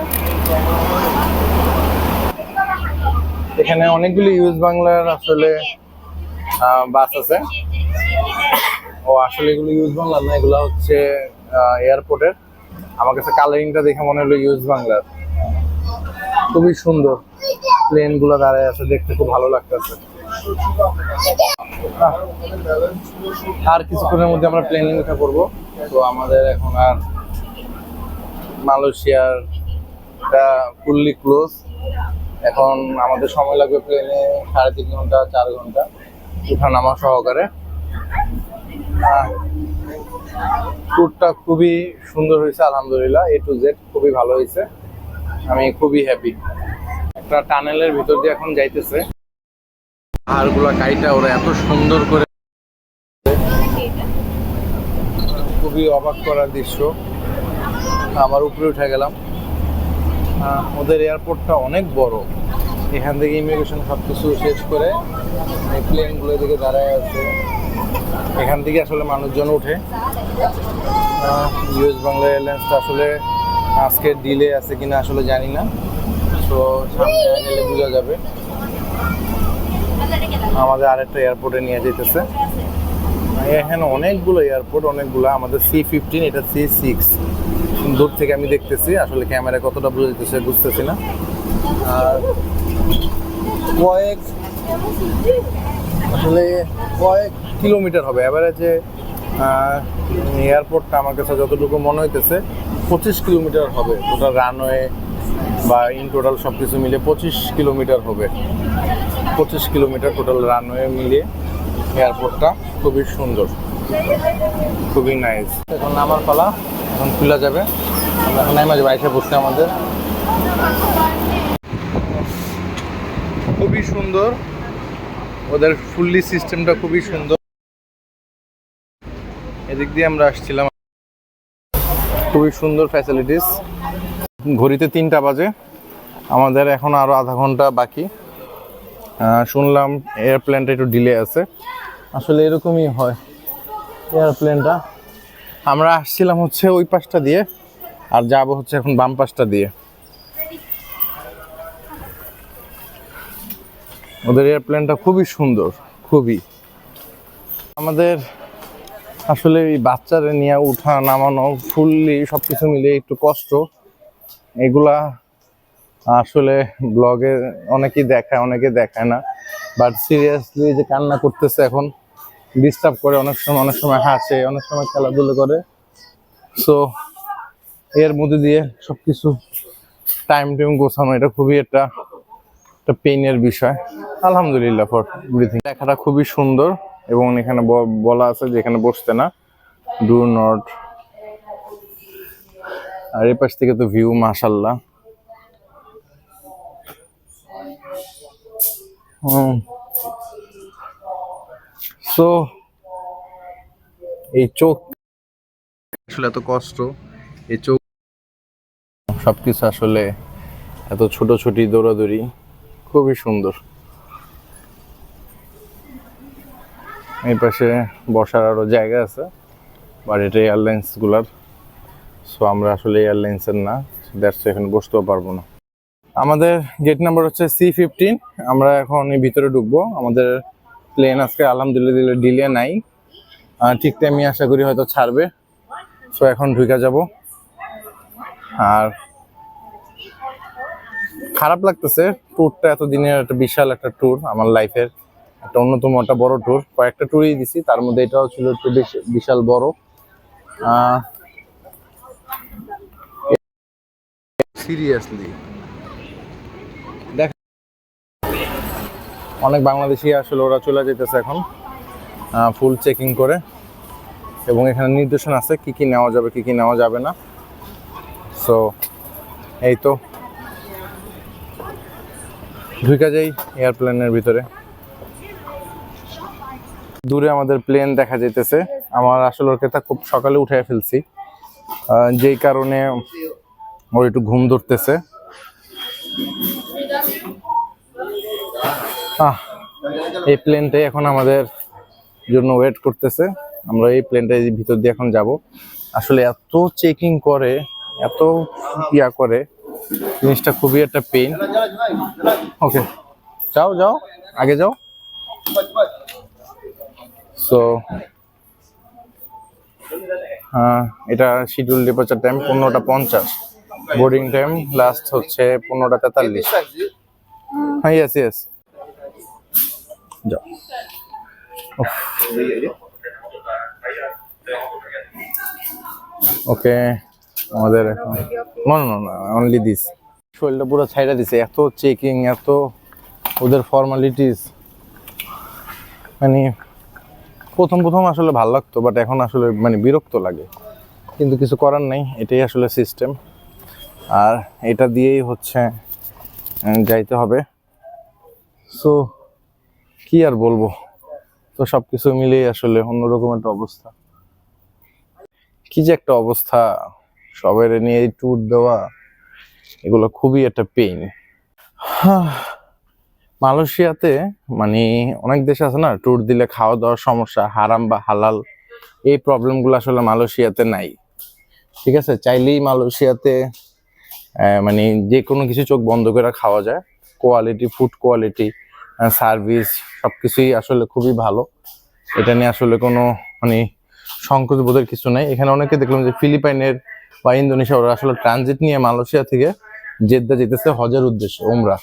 এখানে অনেকগুলি ইউএস বাংলার আসলে বাস আছে। আসলে এগুলো ইউএস বাংলার না, এগুলো হচ্ছে এয়ারপোর্টের। আমার কাছে কালারিংটা দেখে মনে হলো ইউএস বাংলার। খুবই সুন্দর, প্লেন গুলো দাঁড়ায় আছে, দেখতে খুব ভালো লাগতেছে। আর কিছুক্ষণের মধ্যে আমরা প্লেনে উঠে পড়বো। তো আমাদের এখন আর মালয়েশিয়ার ফুললি ক্লোজ। এখন আমাদের সময় লাগবে প্লেনে 3.5 ঘন্টা 4 ঘন্টা উঠা নামা সহকারে। ট্যুরটা খুবই সুন্দর হয়েছে আলহামদুলিল্লাহ, A to Z খুবই ভালো হয়েছে, আমি খুবই হ্যাপি। একটা টানেলের ভিতর দিয়ে এখন যাইতেছে, পাহাড়গুলা কাইটা ওরা এত সুন্দর করে, খুবই অবাক করার দৃশ্য। আবার উপরে উঠে গেলাম। ওদের এয়ারপোর্টটা অনেক বড়, এখান থেকে ইমিগ্রেশন সব কিছু শেষ করে এই প্লেনগুলো দিকে দাঁড়ায় আছে, এখান থেকে আসলে মানুষজন ওঠে। ইউএস বাংলা এয়ারলাইন্সটা আসলে আজকে ডিলে আছে কিনা আসলে জানি না, তো সামনে গেলে বোঝা যাবে। আমাদের আরেকটা এয়ারপোর্টে নিয়ে যেতেছে। এখানে অনেকগুলো এয়ারপোর্ট, অনেকগুলো। আমাদের C15, এটা C6। দূর থেকে আমি দেখতেছি, আসলে ক্যামেরায় কতটা বোঝা যেতেছে বুঝতেছি না। আর কয়েক কিলোমিটার হবে অ্যাভারেজে এয়ারপোর্টটা। আমার কাছে যতটুকু মনে হইতেছে 25 কিলোমিটার হবে টোটাল রানওয়ে বা ইন টোটাল সব কিছু মিলে 25 কিলোমিটার হবে। 25 কিলোমিটার টোটাল রানওয়ে মিলিয়ে এয়ারপোর্টটা খুবই সুন্দর, খুবই নাইস। এখন নামার পালা, এখন খোলা যাবে। আমরা এখন নামা যাবো, আইসা বসতে আমাদের। খুবই সুন্দর, ওদের ফুললি সিস্টেমটা খুবই সুন্দর। এদিক দিয়ে আমরা আসছিলাম, খুবই সুন্দর ফ্যাসিলিটিস। ঘড়িতে 3টা বাজে, আমাদের এখন আরও আধা ঘন্টা বাকি। শুনলাম এয়ারপ্লেনটা একটু ডিলে আছে, আসলে এরকমই হয় এয়ারপ্লেনটা। আমরা আসছিলাম হচ্ছে ওই পাশটা দিয়ে, আর যাবো হচ্ছে এখন বাম পাশটা দিয়ে। ওদের এয়ারপ্লেনটা খুবই সুন্দর, খুবই। আমাদের আসলে এই বাচ্চারা নিয়ে উঠা নামানো ফুললি সবকিছু মিলিয়ে একটু কষ্ট। এগুলা আসলে ব্লগে অনেকেই দেখায়, অনেকে দেখায় না, বাট সিরিয়াসলি যে কান্না করতেছে এখন, ডিস্টার্ব করে অনেক সময় হাসে, অনেক সময় খেলাধুলো করে। সো এর মধ্যে দিয়ে সবকিছু টাইম গোছানো, এটা খুবই একটা পেইনের বিষয়। আলহামদুলিল্লাহ ফর এভরিথিং। লেখাটা খুবই সুন্দর এবং এখানে বলা আছে যে এখানে বসতে না, ডু নট। আর এই পাশ থেকে তো ভিউ মাশাআল্লাহ। সো এই চোখ আসলে এত কষ্ট, এই চোখ সবকিছু আসলে এত ছোটাছুটি দৌড়াদৌড়ি, খুবই সুন্দর। এই পাশে বসার আরো জায়গা আছে, বাট এটা এয়ারলাইন্স গুলার। সো আমরা আসলে এয়ারলাইন্সের না, দ্যাটস এখানে বসতেও পারবো না। আমাদের গেট নাম্বার হচ্ছে C15। আমরা এখন এই ভিতরে ঢুকবো। আমাদের প্লেন আজকে আলহামদুলিল্লাহ ডিলে নাই, ঠিক টাইমে আশা করি হয়তো ছাড়বে। সো এখন ঢুকে যাব। আর খারাপ লাগতেছে, ট্যুরটা এতদিনের একটা বিশাল একটা ট্যুর, আমার লাইফের একটা অন্যতম একটা বড় ট্যুর। কয়েকটা ট্যুরই দিছি, তার মধ্যে এটাও ছিল একটু বিশাল বড়। সিরিয়াসলি দেখ, অনেক বাংলাদেশি আসলে ওরা চলে যেতেছে এখন ফুল চেকিং করে, এবং এখানে নির্দেশনা আছে কি কি নেওয়া যাবে কি কি নেওয়া যাবে না। সো এই তো ঢুকে যাই এয়ারপ্লেনের ভিতরে। দূরে আমাদের প্লেন দেখা যাইতেছে। আমার আসলে ওর কথা খুব সকালে উঠে ফেলছি, যেই কারণে ওর একটু ঘুম ধরতেছে। এই প্লেনটাই এখন আমাদের জন্য ওয়েট করতেছে। আমরা এই প্লেনটার ভিতর দিয়ে এখন যাব। আসলে এত চেকিং করে, এত ইয়া করে, জিনিসটা খুবই একটা পেইন। ওকে, যাও যাও, আগে যাও। সো এটা schedule departure time 15:50, boarding time last হচ্ছে 15:43। হ্যাঁ, ইয়েস ইয়েস, যাও। ওকে, আমাদের অনলি দিস। শরীরটা পুরো ছাইড়া দিছে, এত চেকিং, এত ওদের ফর্মালিটিস। মানে প্রথম আসলে ভালো লাগতো, বাট এখন আসলে মানে বিরক্ত লাগে, কিন্তু কিছু করার নেই, এটাই আসলে সিস্টেম। আর এটা দিয়েই হচ্ছে যাইতে হবে। সো কি আর বলবো, তো সবকিছু মিলিয়ে আসলে অন্যরকম একটা অবস্থা। কি যে একটা অবস্থা, সবাই নিয়ে ট্যুর দেওয়া, এগুলো খুবই একটা পেইন। মালয়েশিয়াতে মানে অনেক দেশ আছে না, ট্যুর দিলে খাওয়া দাওয়ার সমস্যা, হারাম বা হালাল, এই প্রবলেমগুলো আসলে মালয়েশিয়াতে নাই। ঠিক আছে, চাইলেই মালয়েশিয়াতে মানে যে কোনো কিছু চোখ বন্ধ করে খাওয়া যায়। কোয়ালিটি, ফুড কোয়ালিটি, সার্ভিস সবকিছুই আসলে খুবই ভালো। এটা নিয়ে আসলে কোনো মানে সংকোচ বোধের কিছু নাই। এখানে অনেকে দেখলাম যে ফিলিপাইনের বা ইন্দোনেশিয়া, ওরা আসলে ট্রানজিট নিয়ে মালয়েশিয়া থেকে জেদ্দা যেতেছে হজের উদ্দেশ্যে, উমরা।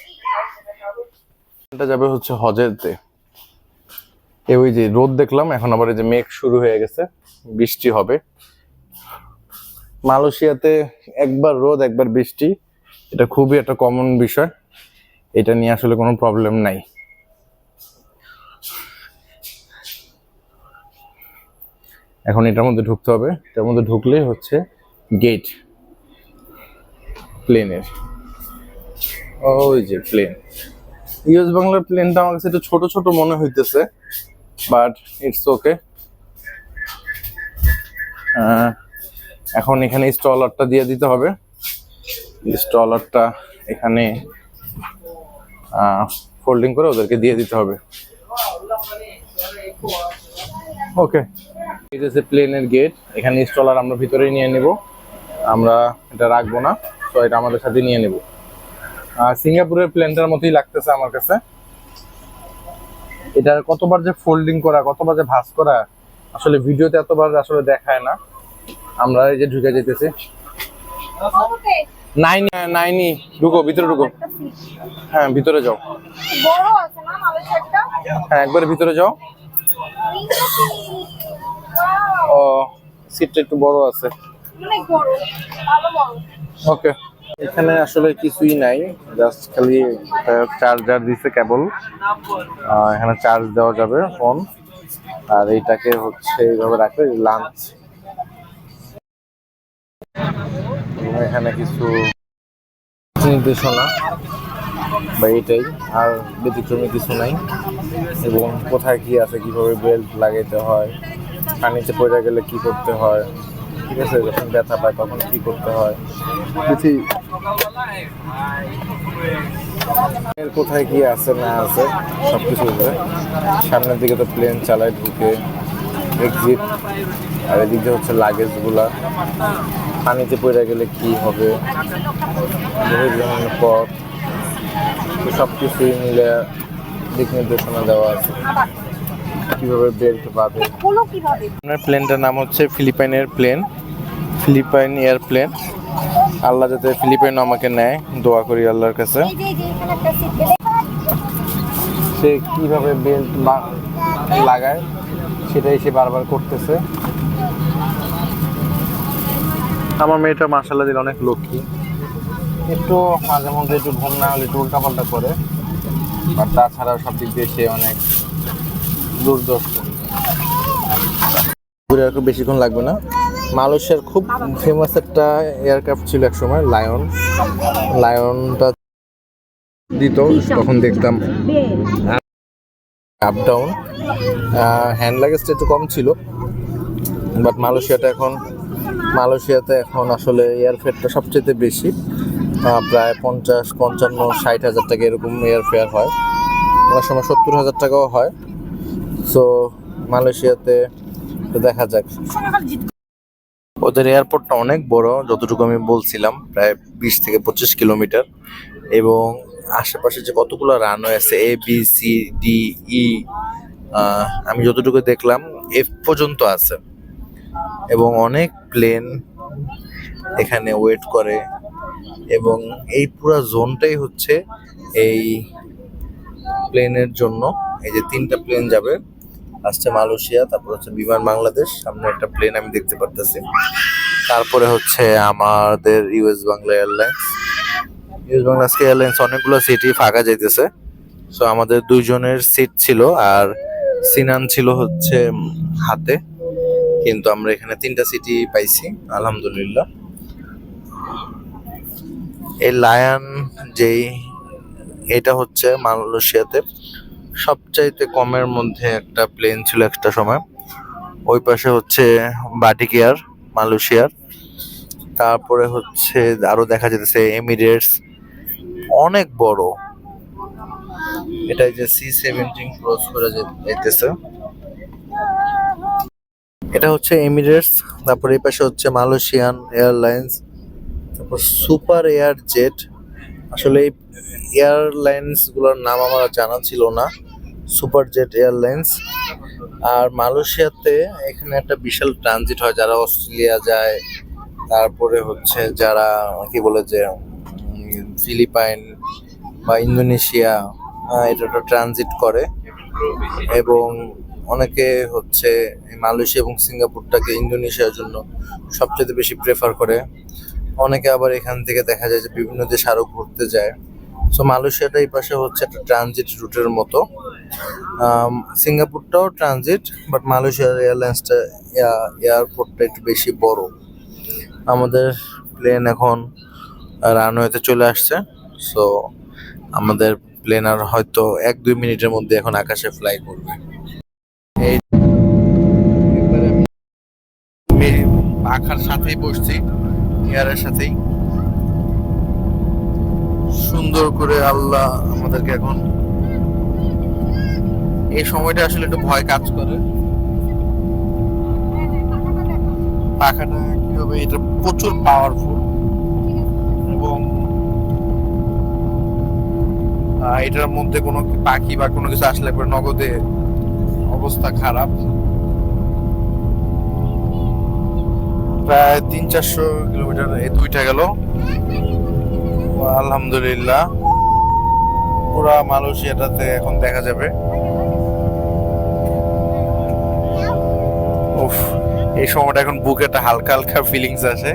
এটা যাবে হচ্ছে হজেরতে। ওই যে রোদ দেখলাম, এখন আবার এই যে মেঘ শুরু হয়ে গেছে, বৃষ্টি হবে। মালয়েশিয়াতে একবার রোদ একবার বৃষ্টি, এটা খুবই একটা কমন বিষয়, এটা নিয়ে আসলে কোনো প্রবলেম নাই। এখন এটার মধ্যে ঢুকতে হবে, এটার মধ্যে ঢুকলেই হচ্ছে গেট প্লেনের। ওই যে প্লেন, ইউএস বাংলার প্লেনটা আমার কাছে একটু ছোট ছোট মনে হইতেছে, বাট ইটস ওকে। এখন এখানে স্ট্রলারটা দিয়ে দিতে হবে। স্ট্রলারটা এখানে ফোল্ডিং করে ওদেরকে দিয়ে দিতে হবে। ওকে, এই যে প্লেনের গেট, এখানে স্টলার আমরা ভিতরে নিয়ে নেব, আমরা এটা রাখবো না, তো এটা আমাদের সাথে নিয়ে নেব। সিঙ্গাপুরের প্লেনটার মতোই লাগতেছে আমার কাছে। এটা কতবার যে ফোল্ডিং করা, কতবার যে ভাঁজ করা, আসলে ভিডিওতে এতবার আসলে দেখায় না। আমরা এই যে ঢুকে যেতেছি। নাইনি ঢুকো, ভিতরে ঢুকো। হ্যাঁ ভিতরে যাও। হ্যাঁ একবারে ভিতরে যাও। ও সিটটা একটু বড় আছে। ওকে, এখানে আসলে কিছুই নাই, জাস্ট খালি চার্জার দিছে কেবল, এখানে চার্জ দেওয়া যাবে ফোন। আর এইটাকে হচ্ছে এইভাবে রাখলে লাঞ্চ। এখানে কিছু নির্দেশনা বা এটাই, আর ব্যতিক্রমী কিছু নাই। এবং কোথায় কি আছে, কিভাবে বেল্ট লাগাইতে হয়, পানিতে পড়ে গেলে কি করতে হয়, ঠিক আছে, যখন ব্যথা পায় তখন কি করতে হয়, কোথায় কি আছে না আছে সবকিছু। সামনের দিকে তো প্লেন চালায়, ঢুকে এক্সিট, আর এদিকে হচ্ছে লাগেজ গুলা, পানিতে পড়ে গেলে কি হবে, পথ, সবকিছুই মিলে দিক নির্দেশনা দেওয়া আছে। কিভাবে বেল্ট বাঁধে। প্লেনটার নাম হচ্ছে ফিলিপাইনের প্লেন, ফিলিপাইন এয়ারপ্লেন। আল্লাহ যাতে ফিলিপাইন আমাকে নেয়, দোয়া করি আল্লাহর কাছে। সে কিভাবে বেল্ট লাগায় সেটাই সে বারবার করতেছে। আমার মেয়েটা মাশাআল্লাহ দিল অনেক লক্ষ্মী, একটু মাঝে মধ্যে একটু ঘুম না হলে একটু উল্টাপাল্টা করে, আর তাছাড়া সব দিক দিয়ে সে অনেক দুর্দর্শ। ঘুরে আর খুব বেশিক্ষণ লাগবে না। মালয়েশিয়ার খুব ফেমাস একটা এয়ারক্রাফট ছিল এক সময়, লায়নটা দিত, তখন দেখতাম আপ ডাউন। হ্যান্ড লাগেজটা একটু কম ছিল, বাট মালয়েশিয়াতে এখন আসলে এয়ারফেয়ারটা সবচেয়ে বেশি, প্রায় 50, 55, 60 হাজার টাকা এরকম এয়ারফেয়ার হয়, অনেক সময় 70 হাজার টাকাও হয়। সো মালয়েশিয়াতে দেখা যাক। ওদের এয়ারপোর্টটা অনেক বড়, যতটুকু আমি বলছিলাম প্রায় 20 থেকে 25 কিলোমিটার, এবং আশেপাশে যে কতগুলো রানওয়ে আছে, ABCDE, আমি যতটুকু দেখলাম F পর্যন্ত আছে, এবং অনেক প্লেন এখানে ওয়েট করে। এবং এই পুরো জোনটাই হচ্ছে এই প্লেনের জন্য। এই যে 3টা প্লেন যাবে, আসছে মালয়েশিয়া, তারপর হচ্ছে বিমান বাংলাদেশ, সামনে একটা প্লেন আমি দেখতে পারতেছি, তারপরে হচ্ছে আমাদের ইউএস বাংলা এয়ারলাইন্স। অনেকগুলো সিটই ফাঁকা যাইতেছে, সো আমাদের 2 জনের সিট ছিল, আর সিনান ছিল হচ্ছে হাতে, কিন্তু আমরা এখানে 3টা সিটই পাইছি আলহামদুলিল্লাহ। এই লায়ন এটা হচ্ছে মালয়েশিয়াতে সবচাইতে কমের মধ্যে একটা প্লেন ছিল একটা সময়। ওই পাশে হচ্ছে বাটিক এয়ার মালয়েশিয়ার, তারপরে হচ্ছে আরো দেখা যেতেছে এমিরেটস, অনেক বড়। এটা যে C-17 ক্রস করে যাইতেছে, এটা হচ্ছে এমিরেটস। তারপরে এই পাশে হচ্ছে মালয়েশিয়ান এয়ারলাইন্স, তারপর সুপার এয়ার জেট। আসলে এই এয়ারলাইন্স গুলোর নাম আমার জানা ছিল না, সুপার জেট এয়ারলাইন্স। আর মালয়েশিয়াতে এখানে একটা বিশাল ট্রানজিট হয়, যারা অস্ট্রেলিয়া যায়, তারপরে হচ্ছে যারা কি বলে যে ফিলিপাইন বা ইন্দোনেশিয়া, এটা ট্রানজিট করে। এবং অনেকে হচ্ছে মালয়েশিয়া এবং সিঙ্গাপুরটাকে ইন্দোনেশিয়ার জন্য সবচেয়ে বেশি প্রেফার করে। অনেকে আবার এখান থেকে দেখা যায় যে বিভিন্ন দেশ আরো ঘুরতে যায়। সো মালয়েশিয়াটা এই পাশে হচ্ছে একটা ট্রানজিট রুটের মতো। সিঙ্গাপুরটাও ট্রানজিট, বাট মালয়েশিয়ার এয়ারপোর্টটা একটু বেশি বড়। আমাদের প্লেন এখন রানওয়েতে চলে আসছে, সো আমাদের প্লেন আর হয়তো 1-2 মিনিটের মধ্যে এখন আকাশে ফ্লাই করবে। এই পাখার সাথেই বসছি, এয়ারের সাথেই, সুন্দর করে আল্লাহ আমাদেরকে এখন এই সময়টা আসলে একটু ভয় কাজ করে। পাখাটা কি হবে, এটা প্রচুর পাওয়ারফুল এবং এটার মধ্যে কোনো পাখি বা কোনো কিছু আসলে পরে নগদে অবস্থা খারাপ। প্রায় 300-400 কিলোমিটার এই দুইটা গেল। আলহামদুলিল্লাহ পুরা মালয়েশিয়াটাতে এখন দেখা যাবে। উফ, এই সময়টা এখন বুকে একটা হালকা হালকা ফিলিংস আসে।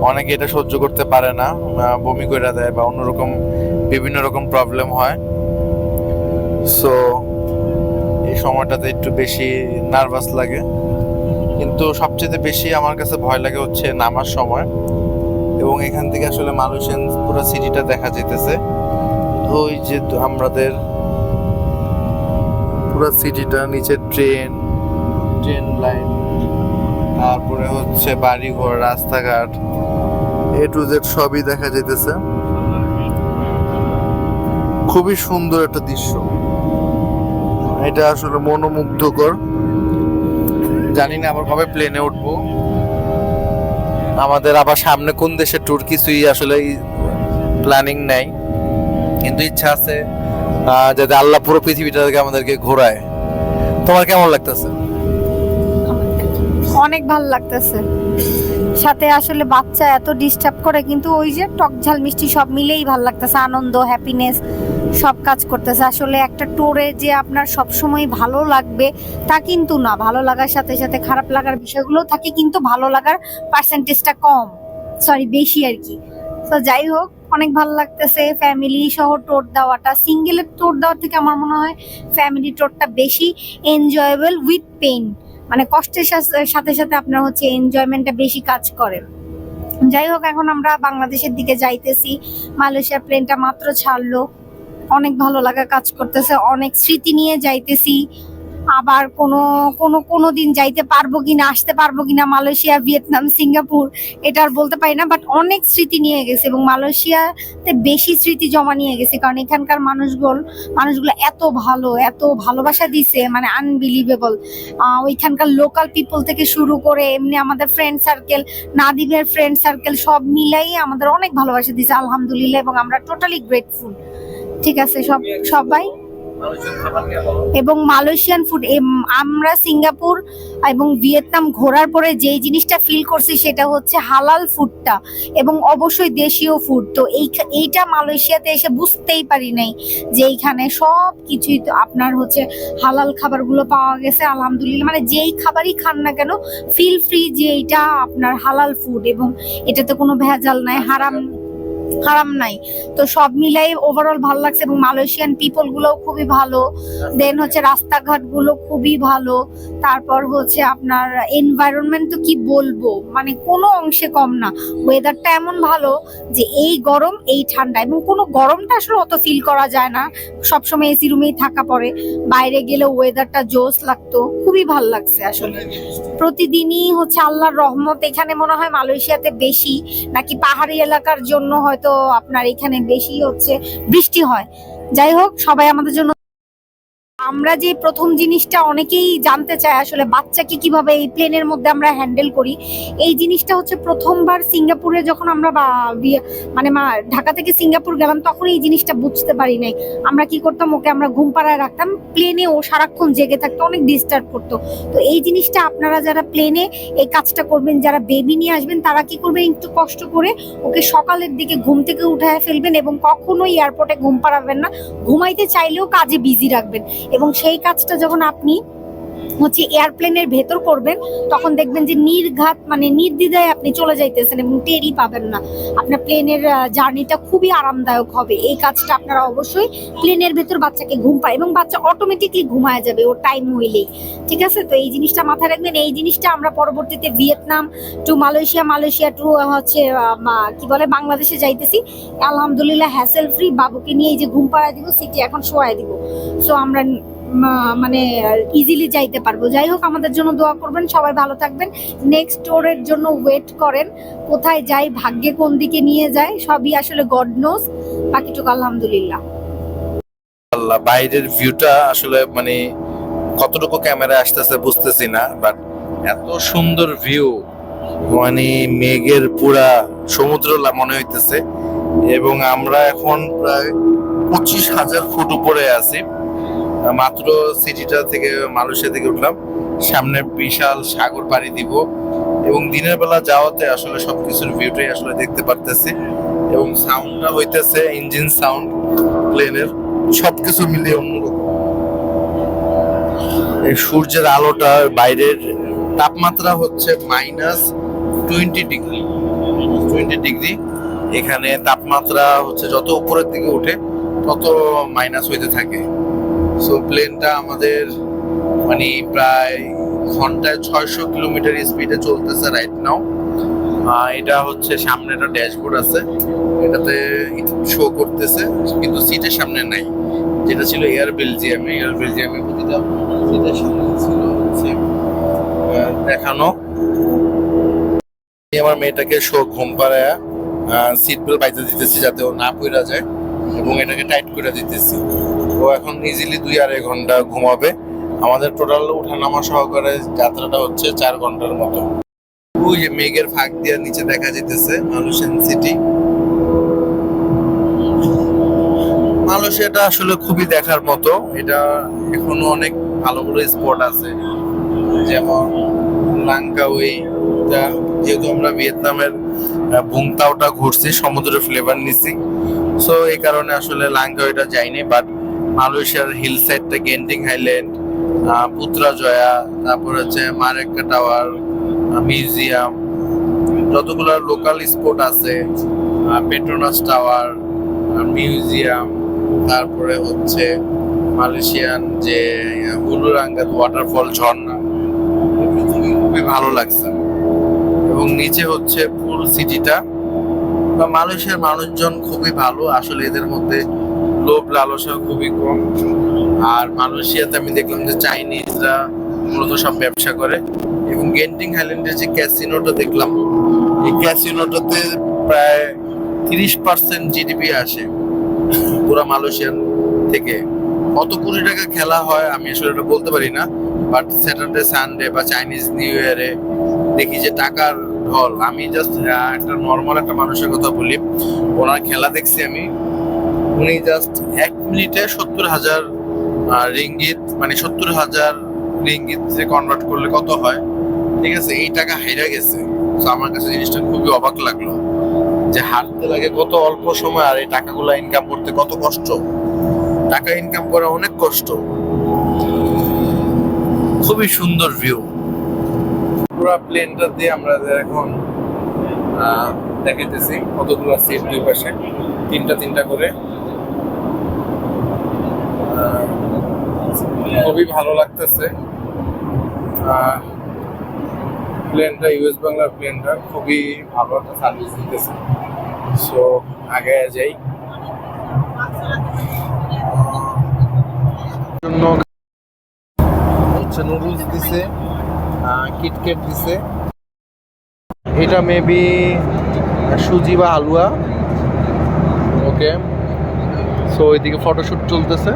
অনেকে এটা সহ্য করতে পারে না, বমি করে দেয় বা অন্যরকম বিভিন্ন রকম প্রবলেম হয়। সো এই সময়টাতে একটু বেশি নার্ভাস লাগে, কিন্তু সবচেয়ে বেশি আমার কাছে ভয় লাগে হচ্ছে নামার সময়। এবং এখান থেকে আসলে মালয়েশিয়ান পুরো সিটিটা দেখা যেতেছে। ওই যে আমাদের পুরো সিটিটা, নিচে ট্রেন লাইন, তারপরে হচ্ছে বাড়িঘর, রাস্তাঘাট, এ টু জেড সবই দেখা যেতেছে। খুবই সুন্দর একটা দৃশ্য, এটা আসলে মনোমুগ্ধকর। জানি না আবার কবে প্লেনে উঠবো, আমাদের আবার সামনে কোন দেশে ট্যুর কিছুই আসলে প্ল্যানিং নাই, কিন্তু ইচ্ছা আছে যাতে আল্লাহ পুরো পৃথিবীটাকে আমাদেরকে ঘোরায়। তোমার কেমন লাগতেছে? অনেক ভালো লাগতেছে। সাথে আসলে বাচ্চা এত ডিস্টার্ব করে, কিন্তু ওই যে টক ঝাল মিষ্টি সব মিলেই ভালো লাগতেছে, আনন্দ হ্যাপিনেস সব কাজ করতেছে। আসলে একটা ট্যুরে যে আপনার সব সময় ভালো লাগবে তা কিন্তু না, ভালো লাগার সাথে সাথে খারাপ লাগার বিষয়গুলো থাকে, কিন্তু ভালো লাগার পার্সেন্টেজটা কম, বেশি আর কি। তো যাই হোক, অনেক ভালো লাগতেছে ফ্যামিলি সহ টোর দেওয়াটা। সিঙ্গেলের টোর দেওয়ার থেকে আমার মনে হয় ফ্যামিলি টোরটা বেশি এনজয়েবল উইথ পেইন, মানে কষ্টের সাথে সাথে আপনার হচ্ছে এনজয়মেন্টটা বেশি কাজ করে। যাই হোক, এখন আমরা বাংলাদেশের দিকে যাইতেছি। মালয়েশিয়ার প্লেনটা মাত্র ছাড়লো, অনেক ভালো লাগা কাজ করতেছে, অনেক স্মৃতি নিয়ে যাইতেছি। আবার কোনো দিন যাইতে পারবো কিনা, আসতে পারবো কিনা মালয়েশিয়া, ভিয়েতনাম, সিঙ্গাপুর, এটা আর বলতে পারি না, বাট অনেক স্মৃতি নিয়ে গেছে এবং মালয়েশিয়াতে বেশি স্মৃতি জমা নিয়ে গেছে, কারণ এখানকার মানুষগুলো এত ভালো, এত ভালোবাসা দিছে, মানে আনবিলিভেবল। ওইখানকার লোকাল পিপল থেকে শুরু করে এমনি আমাদের ফ্রেন্ড সার্কেল, নাদিমের ফ্রেন্ড সার্কেল, সব মিলাই আমাদের অনেক ভালোবাসা দিছে আলহামদুলিল্লাহ, এবং আমরা টোটালি গ্রেটফুল। ঠিক আছে, সবাই। এবং মালয়েশিয়ান ফুড, আমরা সিঙ্গাপুর এবং ভিয়েতনাম ঘোরার পরে যেই জিনিসটা ফিল করছি সেটা হচ্ছে হালাল ফুডটা, এবং অবশ্যই দেশীয় ফুড। তো এইটা মালয়েশিয়াতে এসে বুঝতেই পারি নাই যে এইখানে সব কিছুই তো আপনার হচ্ছে হালাল খাবারগুলো পাওয়া গেছে আলহামদুলিল্লাহ। মানে যেই খাবারই খান না কেন ফিল ফ্রি যে এইটা আপনার হালাল ফুড, এবং এটাতে কোনো ভেজাল নাই, হারাম নাই। তো সব মিলাই ওভারঅল ভালো লাগছে, এবং মালয়েশিয়ান পিপল গুলোও খুবই ভালো। দেন হচ্ছে রাস্তাঘাট গুলো খুবই ভালো। তারপর হচ্ছে আপনার এনভায়রনমেন্ট তো কি বলবো, মানে কোনো অংশে কম না। ওয়েদারটা এমন ভালো যে এই গরম এই ঠান্ডা, এবং কোনো গরমটা আসলে অত ফিল করা যায় না, সবসময় এসি রুমেই থাকা পড়ে। বাইরে গেলে ওয়েদারটা জোস লাগতো, খুবই ভালো লাগছে আসলে। প্রতিদিনই হচ্ছে আল্লাহর রহমত, এখানে মনে হয় মালয়েশিয়াতে বেশি, নাকি পাহাড়ি এলাকার জন্য হয়তো আপনার এখানে বেশি হচ্ছে বৃষ্টি হয়। যাই হোক, সবাই আমাদের জন্য। আমরা যে প্রথম জিনিসটা অনেকেই জানতে চায় আসলে বাচ্চাকে কিভাবে এই প্লেনের মধ্যে আমরা হ্যান্ডেল করি, এই জিনিসটা হচ্ছে প্রথমবার সিঙ্গাপুরে যখন আমরা মানে ঢাকা থেকে সিঙ্গাপুর গেলাম তখন এই জিনিসটা বুঝতে পারি নাই। আমরা কি করতাম, ওকে আমরা ঘুম পাড়ায় রাখতাম, প্লেনে ও সারাক্ষণ জেগে থাকতো, অনেক ডিস্টার্ব করতো। তো এই জিনিসটা আপনারা যারা প্লেনে এই কাজটা করবেন, যারা বেবি নিয়ে আসবেন, তারা কি করবেন, একটু কষ্ট করে ওকে সকালের দিকে ঘুম থেকে উঠায় ফেলবেন, এবং কখনোই এয়ারপোর্টে ঘুম পাড়াবেন না। ঘুমাইতে চাইলেও কাজে বিজি রাখবেন, এবং সেই কাজটা যখন আপনি হচ্ছে এয়ারপ্লেনের ভেতর করবেন তখন দেখবেন যে নির্ঘাত, মানে নির্দ্বিধায় আপনি চলে যাইতেছেন এবং টেরই পাবেন না। আপনার প্লেনের জার্নিটা খুবই আরামদায়ক হবে। এই কাজটা আপনারা অবশ্যই প্লেনের ভেতর বাচ্চাকে ঘুম পায়, এবং বাচ্চা অটোমেটিকলি ঘুমায় যাবে ওর টাইম হইলেই। ঠিক আছে, তো এই জিনিসটা মাথায় রাখবেন। এই জিনিসটা আমরা পরবর্তীতে ভিয়েতনাম টু মালয়েশিয়া টু হচ্ছে কি বলে বাংলাদেশে যাইতেছি আলহামদুলিল্লাহ হ্যাসেল ফ্রি। বাবুকে নিয়ে এই যে ঘুম পাড়ায় দিব, সিটি এখন শোয়াই দিব, সো আমরা মানে ইজিলি যাইতে পারবো। যাই হোক, আমাদের জন্য দোয়া করবেন, সবাই ভালো থাকবেন। নেক্সট ট্যুরের জন্য ওয়েট করেন, কোথায় যাই, ভাগ্যে কোন দিকে নিয়ে যায় সবই আসলে গড নোজ। বাকিটুকু আলহামদুলিল্লাহ। আল্লাহ, বাইরের ভিউটা আসলে মানে কতটুকু ক্যামেরা আসতেছে বুঝতেছি না, বাট এত সুন্দর ভিউ মানে মেঘের পুরা সমুদ্র মনে হইতেছে, এবং আমরা এখন প্রায় 25,000 ফুট উপরে আছি। মাত্র সিটিটা থেকে মালয়েশিয়া থেকে উঠলাম, সামনে বিশাল সাগর পাড়ি দিব, এবং দিনের বেলা যাওয়াতে আসলে সবকিছুর ভিউটাই আসলে দেখতে পারতেছি, এবং সাউন্ডটা হইতেছে ইঞ্জিন সাউন্ড প্লেনের, সবকিছু মিলিয়ে অন্যরকম। এই সূর্যের আলোটা, বাইরের তাপমাত্রা হচ্ছে -20 ডিগ্রি। এখানে তাপমাত্রা হচ্ছে যত উপরের দিকে উঠে তত মাইনাস হইতে থাকে। সো প্লেনটা আমাদের মানে প্রায় ঘন্টায় 600 কিলোমিটার স্পিডে চলতেছে রাইট নাও। এটা হচ্ছে সামনে একটা ড্যাশবোর্ড আছে, এটাতে শো করতেছে, কিন্তু সিটের সামনে নাই, যেটা ছিল এয়ার বেলজিয়ামে প্রতিটা সিটের সামনে ছিল হচ্ছে দেখানো। আমার মেয়েটাকে ঘুম পাড়ায় সিট বেল্ট বাইতে দিতেছি যাতে ও না পড়া যায়, এবং এটাকে টাইট করে দিতেছি। ও এখন ইজিলি 2-2.5 ঘন্টা ঘুমাবে। আমাদের টোটাল ওঠানামা সহকারে যাত্রাটা হচ্ছে 4 ঘন্টার মতো। ওই যে মেঘের ফাঁক দিয়ে নিচে দেখা যেতেছে মালয়েশিয়ান সিটি। মালয়েশিয়াটা আসলে খুবই দেখার মতো। এটা এখনো অনেক ভালো ভালো স্পট আছে, যেমন লাংকাউই। যেহেতু আমরা ভিয়েতনামের বুংতাওটা ঘুরছি, সমুদ্রের ফ্লেভার নিছি, সো এই কারণে আসলে লাংকাউইটা যাইনি। বাট মালয়েশিয়ার হিল সাইডটা, গেন্টিং হাইল্যান্ড, পুত্রাজয়া, তারপর হচ্ছে মারেক্কা টাওয়ার, মিউজিয়াম, যতগুলো লোকাল স্পট আছে, পেট্রোনাস টাওয়ার, মিউজিয়াম, তারপরে হচ্ছে মালয়েশিয়ান যে উলুরাঙ্গাত ওয়াটারফল, ঝর্ণা, খুবই ভালো লাগছে। এবং নিচে হচ্ছে ফুল সিটিটা। মালয়েশিয়ার মানুষজন খুবই ভালো, আসলে এদের মধ্যে লোভ লালসা খুবই কম। আর মালয়েশিয়াতে আমি দেখলাম যে চাইনিজরা মূলত সব ব্যবসা করে। এবং গেন্টিং হাইল্যান্ডের যে ক্যাসিনোটা দেখলাম, এই ক্যাসিনোটাতে প্রায় 30% জিডিপি আসে পুরা মালয়েশিয়ান থেকে। কত কোটি টাকা খেলা হয় আমি আসলে এটা বলতে পারি না, বাট স্যাটারডে সানডে বা চাইনিজ নিউ ইয়ারে দেখি যে টাকার ঢল। আমি জাস্ট একটা নর্মাল একটা মানুষের কথা বলি, ওনার খেলা দেখছি আমি। উনি জাস্ট 1 মিনিটে 70,000 রিঙ্গিত, মানে 70,000 রিঙ্গিত যে কনভার্ট করলে কত হয়, ঠিক আছে, এই টাকা হাইরা গেছে। তো আমার কাছে জিনিসটা খুবই অবাক লাগলো যে হাঁটতে লাগে কত অল্প সময়, আর এই টাকাগুলো ইনকাম করতে কত কষ্ট। টাকা ইনকাম করা অনেক কষ্ট। খুবই সুন্দর ভিউ। পুরো প্লেনটা দিয়ে আমরা এখন দেখাইতেছি কতগুলো সিট, দুই পাশে তিনটা করে। খুবই ভালো লাগতেছে। প্লেনটা ইউএস বাংলার প্লেনটা খুবই ভালো একটা সার্ভিস দিতেছে। সো আগে যাই। জন্য হচ্ছে নুডলস দিছে, কিটক্যাট দিছে, এটা মেবি সুজি বা হালুয়া। ওকে, সো ওইদিকে ফটোশুট চলতেছে।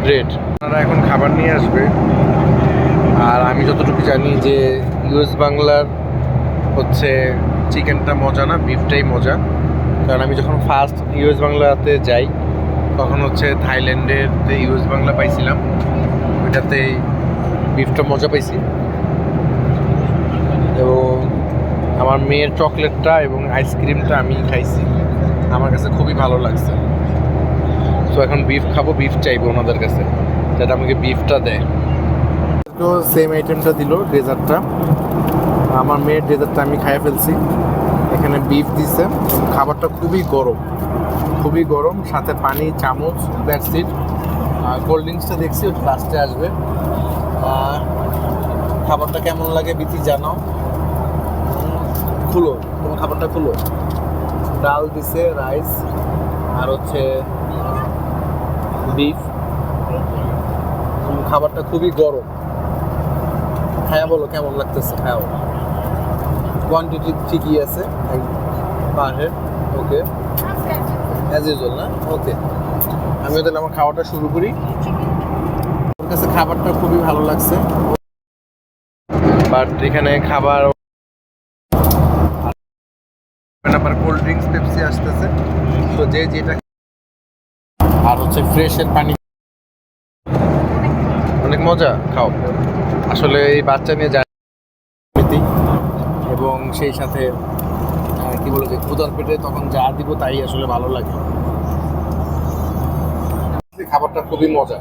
গ্রেট। আপনারা এখন খাবার নিয়ে আসবে। আর আমি যতটুকু জানি যে ইউএস বাংলার হচ্ছে চিকেনটা মজা না, বিফটাই মজা। কারণ আমি যখন ফার্স্ট ইউএস বাংলাতে যাই তখন হচ্ছে থাইল্যান্ডের ইউএস বাংলা পাইছিলাম, ওইটাতে বিফটা মজা পাইছি। এবং আমার মেয়ের চকলেটটা এবং আইসক্রিমটা আমি খাইছি, আমার কাছে খুবই ভালো লাগছে। তো এখন বিফ খাবো, বিফ চাইবো ওনাদের কাছে যাতে আমাকে বিফটা দেয়। তো সেম আইটেমটা দিল, ডেজার্টটা। আমার মেয়ের ডেজার্টটা আমি খাইয়ে ফেলছি। এখানে বিফ দিছে, খাবারটা খুবই গরম, সাথে পানি, চামচ, দ্যাটস ইট। কোল্ড ড্রিঙ্কসটা দেখছি লাস্টে আসবে। খাবারটা কেমন লাগে বিতি জানাও। খুলো, তোমার খাবারটা খুলো। ডাল দিছে, রাইস, আর হচ্ছে বিফ। খাবারটা খুবই গরম। হ্যাঁ বলো কেমন লাগতেছে। হ্যাঁ, কোয়ান্টিটি ঠিকই আছে পার হেড। ওকে, অ্যাজ ইউজুয়াল না? ওকে, আমিও তাহলে আমার খাওয়াটা শুরু করি। আমার কাছে খাবারটা খুবই ভালো লাগছে, বাট এখানে খাবার আবার কোল্ড ড্রিঙ্কস পেপসি আসতেছে, তো যে যেটা, আর হচ্ছে ফ্রেশের পানি অনেক মজা। খাও, আসলে এই বাচ্চা নিয়ে যায় এবং সেই সাথে কি বলে যে ক্ষুধার পেটে তখন যা দিব তাই আসলে ভালো লাগে। খাবারটা খুবই মজা।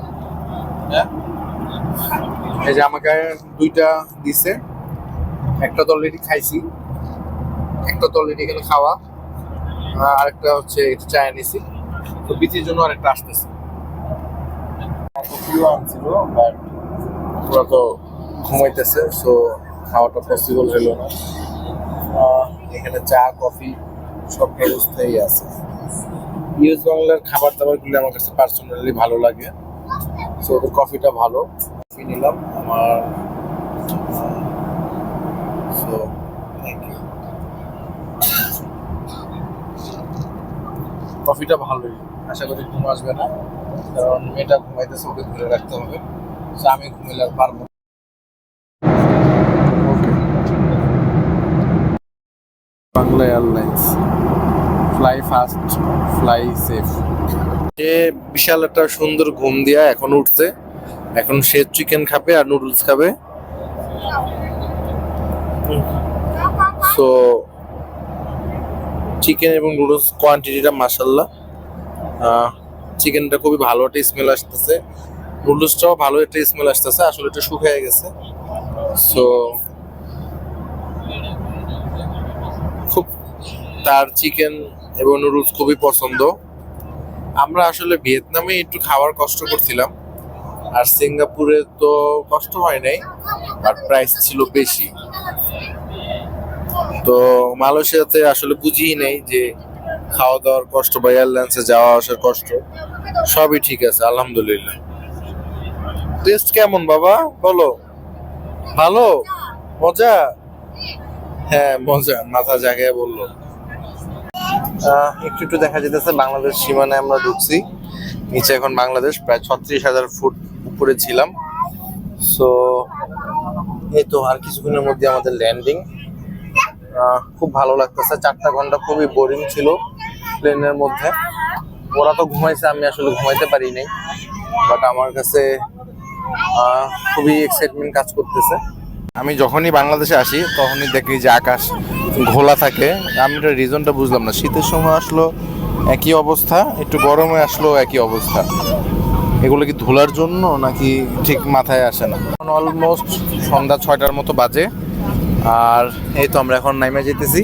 হ্যাঁ, এই যে আমাকে দুইটা দিছে, একটা তো অলরেডি খাইছি, একটা তো অলরেডি এখানে খাওয়া, আরেকটা হচ্ছে চায় নিছি, তো বিচির জন্য আরেকটা আসতেছে। আনছিল বাট ওরা তো ঘুমাইতেছে, সো খাওয়াটা পসিবল হলো না। এখানে চা কফি সব ব্যবস্থাই আছে। ইউএস বাংলার খাবার দাবারগুলো আমার কাছে পার্সোনালি ভালো লাগে, সো ওদের কফিটা ভালো। কফি নিলাম আমার, সো থ্যাংক ইউ। কফিটা ভালোই, আশা করি ঘুম আসবে না, কারণ মেয়েটা ঘুমাইতেছে, ওকে ধরে রাখতে হবে, সো আমি ঘুমাইলে আর পারবো না। Bangla airlines, fly fast fly safe. সে বিশাল একটা সুন্দর ঘুম দিয়া এখন উঠছে, এখন সে চিকেন খাবে আর নুডলস খাবে। সো চিকেন এবং নুডলস কোয়ান্টিটিটা মাশাল্লাহ, চিকেনটা খুবই ভালো একটা স্মেল আসতেছে, নুডলসটাও ভালো একটা স্মেল আসতেছে, আসলে এটা শুকিয়ে গেছে। সো খুব তার চিকেন এবং নুডলস খুবই পছন্দ। আমরা আসলে ভিয়েতনামে একটু খাওয়ার কষ্ট করছিলাম, আর সিঙ্গাপুরে তো কষ্ট হয় নাই, আর প্রাইস ছিল বেশি। তো মালয়েশিয়াতে আসলে বুঝিই নেই যে খাওয়া দাওয়ার কষ্ট বা এয়ারলাইন্সে যাওয়া আসার কষ্ট, সবই ঠিক আছে আলহামদুলিল্লাহ। টেস্ট কেমন বাবা বলো? ভালো, মজা? হ্যাঁ মজা, মাথা জায়গায় বললো। একটু একটু দেখা যেতেছে বাংলাদেশ সীমানায় আমরা ঢুকছি, নিচে এখন বাংলাদেশ, প্রায় 36,000 ফুট উপরে ছিলাম। সো এই তো আর কিছুক্ষণের মধ্যে আমাদের ল্যান্ডিং। খুব ভালো লাগতেছে, 4টা ঘন্টা খুবই বোরিং ছিল প্লেনের মধ্যে। ওরা তো ঘুমাইছে, আমি আসলে ঘুমাইতে পারি নাই, বাট আমার কাছে খুবই এক্সাইটমেন্ট কাজ করতেছে। আমি যখনই বাংলাদেশে আসি তখনই দেখি যে আকাশ ঘোলা থাকে, আমি এটা রিজনটা বুঝলাম না। শীতের সময় আসলো একই অবস্থা, একটু গরমে আসলো একই অবস্থা, এগুলো কি ধুলার জন্য নাকি ঠিক মাথায় আসে না। অলমোস্ট সন্ধ্যা 6টার মতো বাজে, আর এই তো আমরা এখন নামে যেতেছি।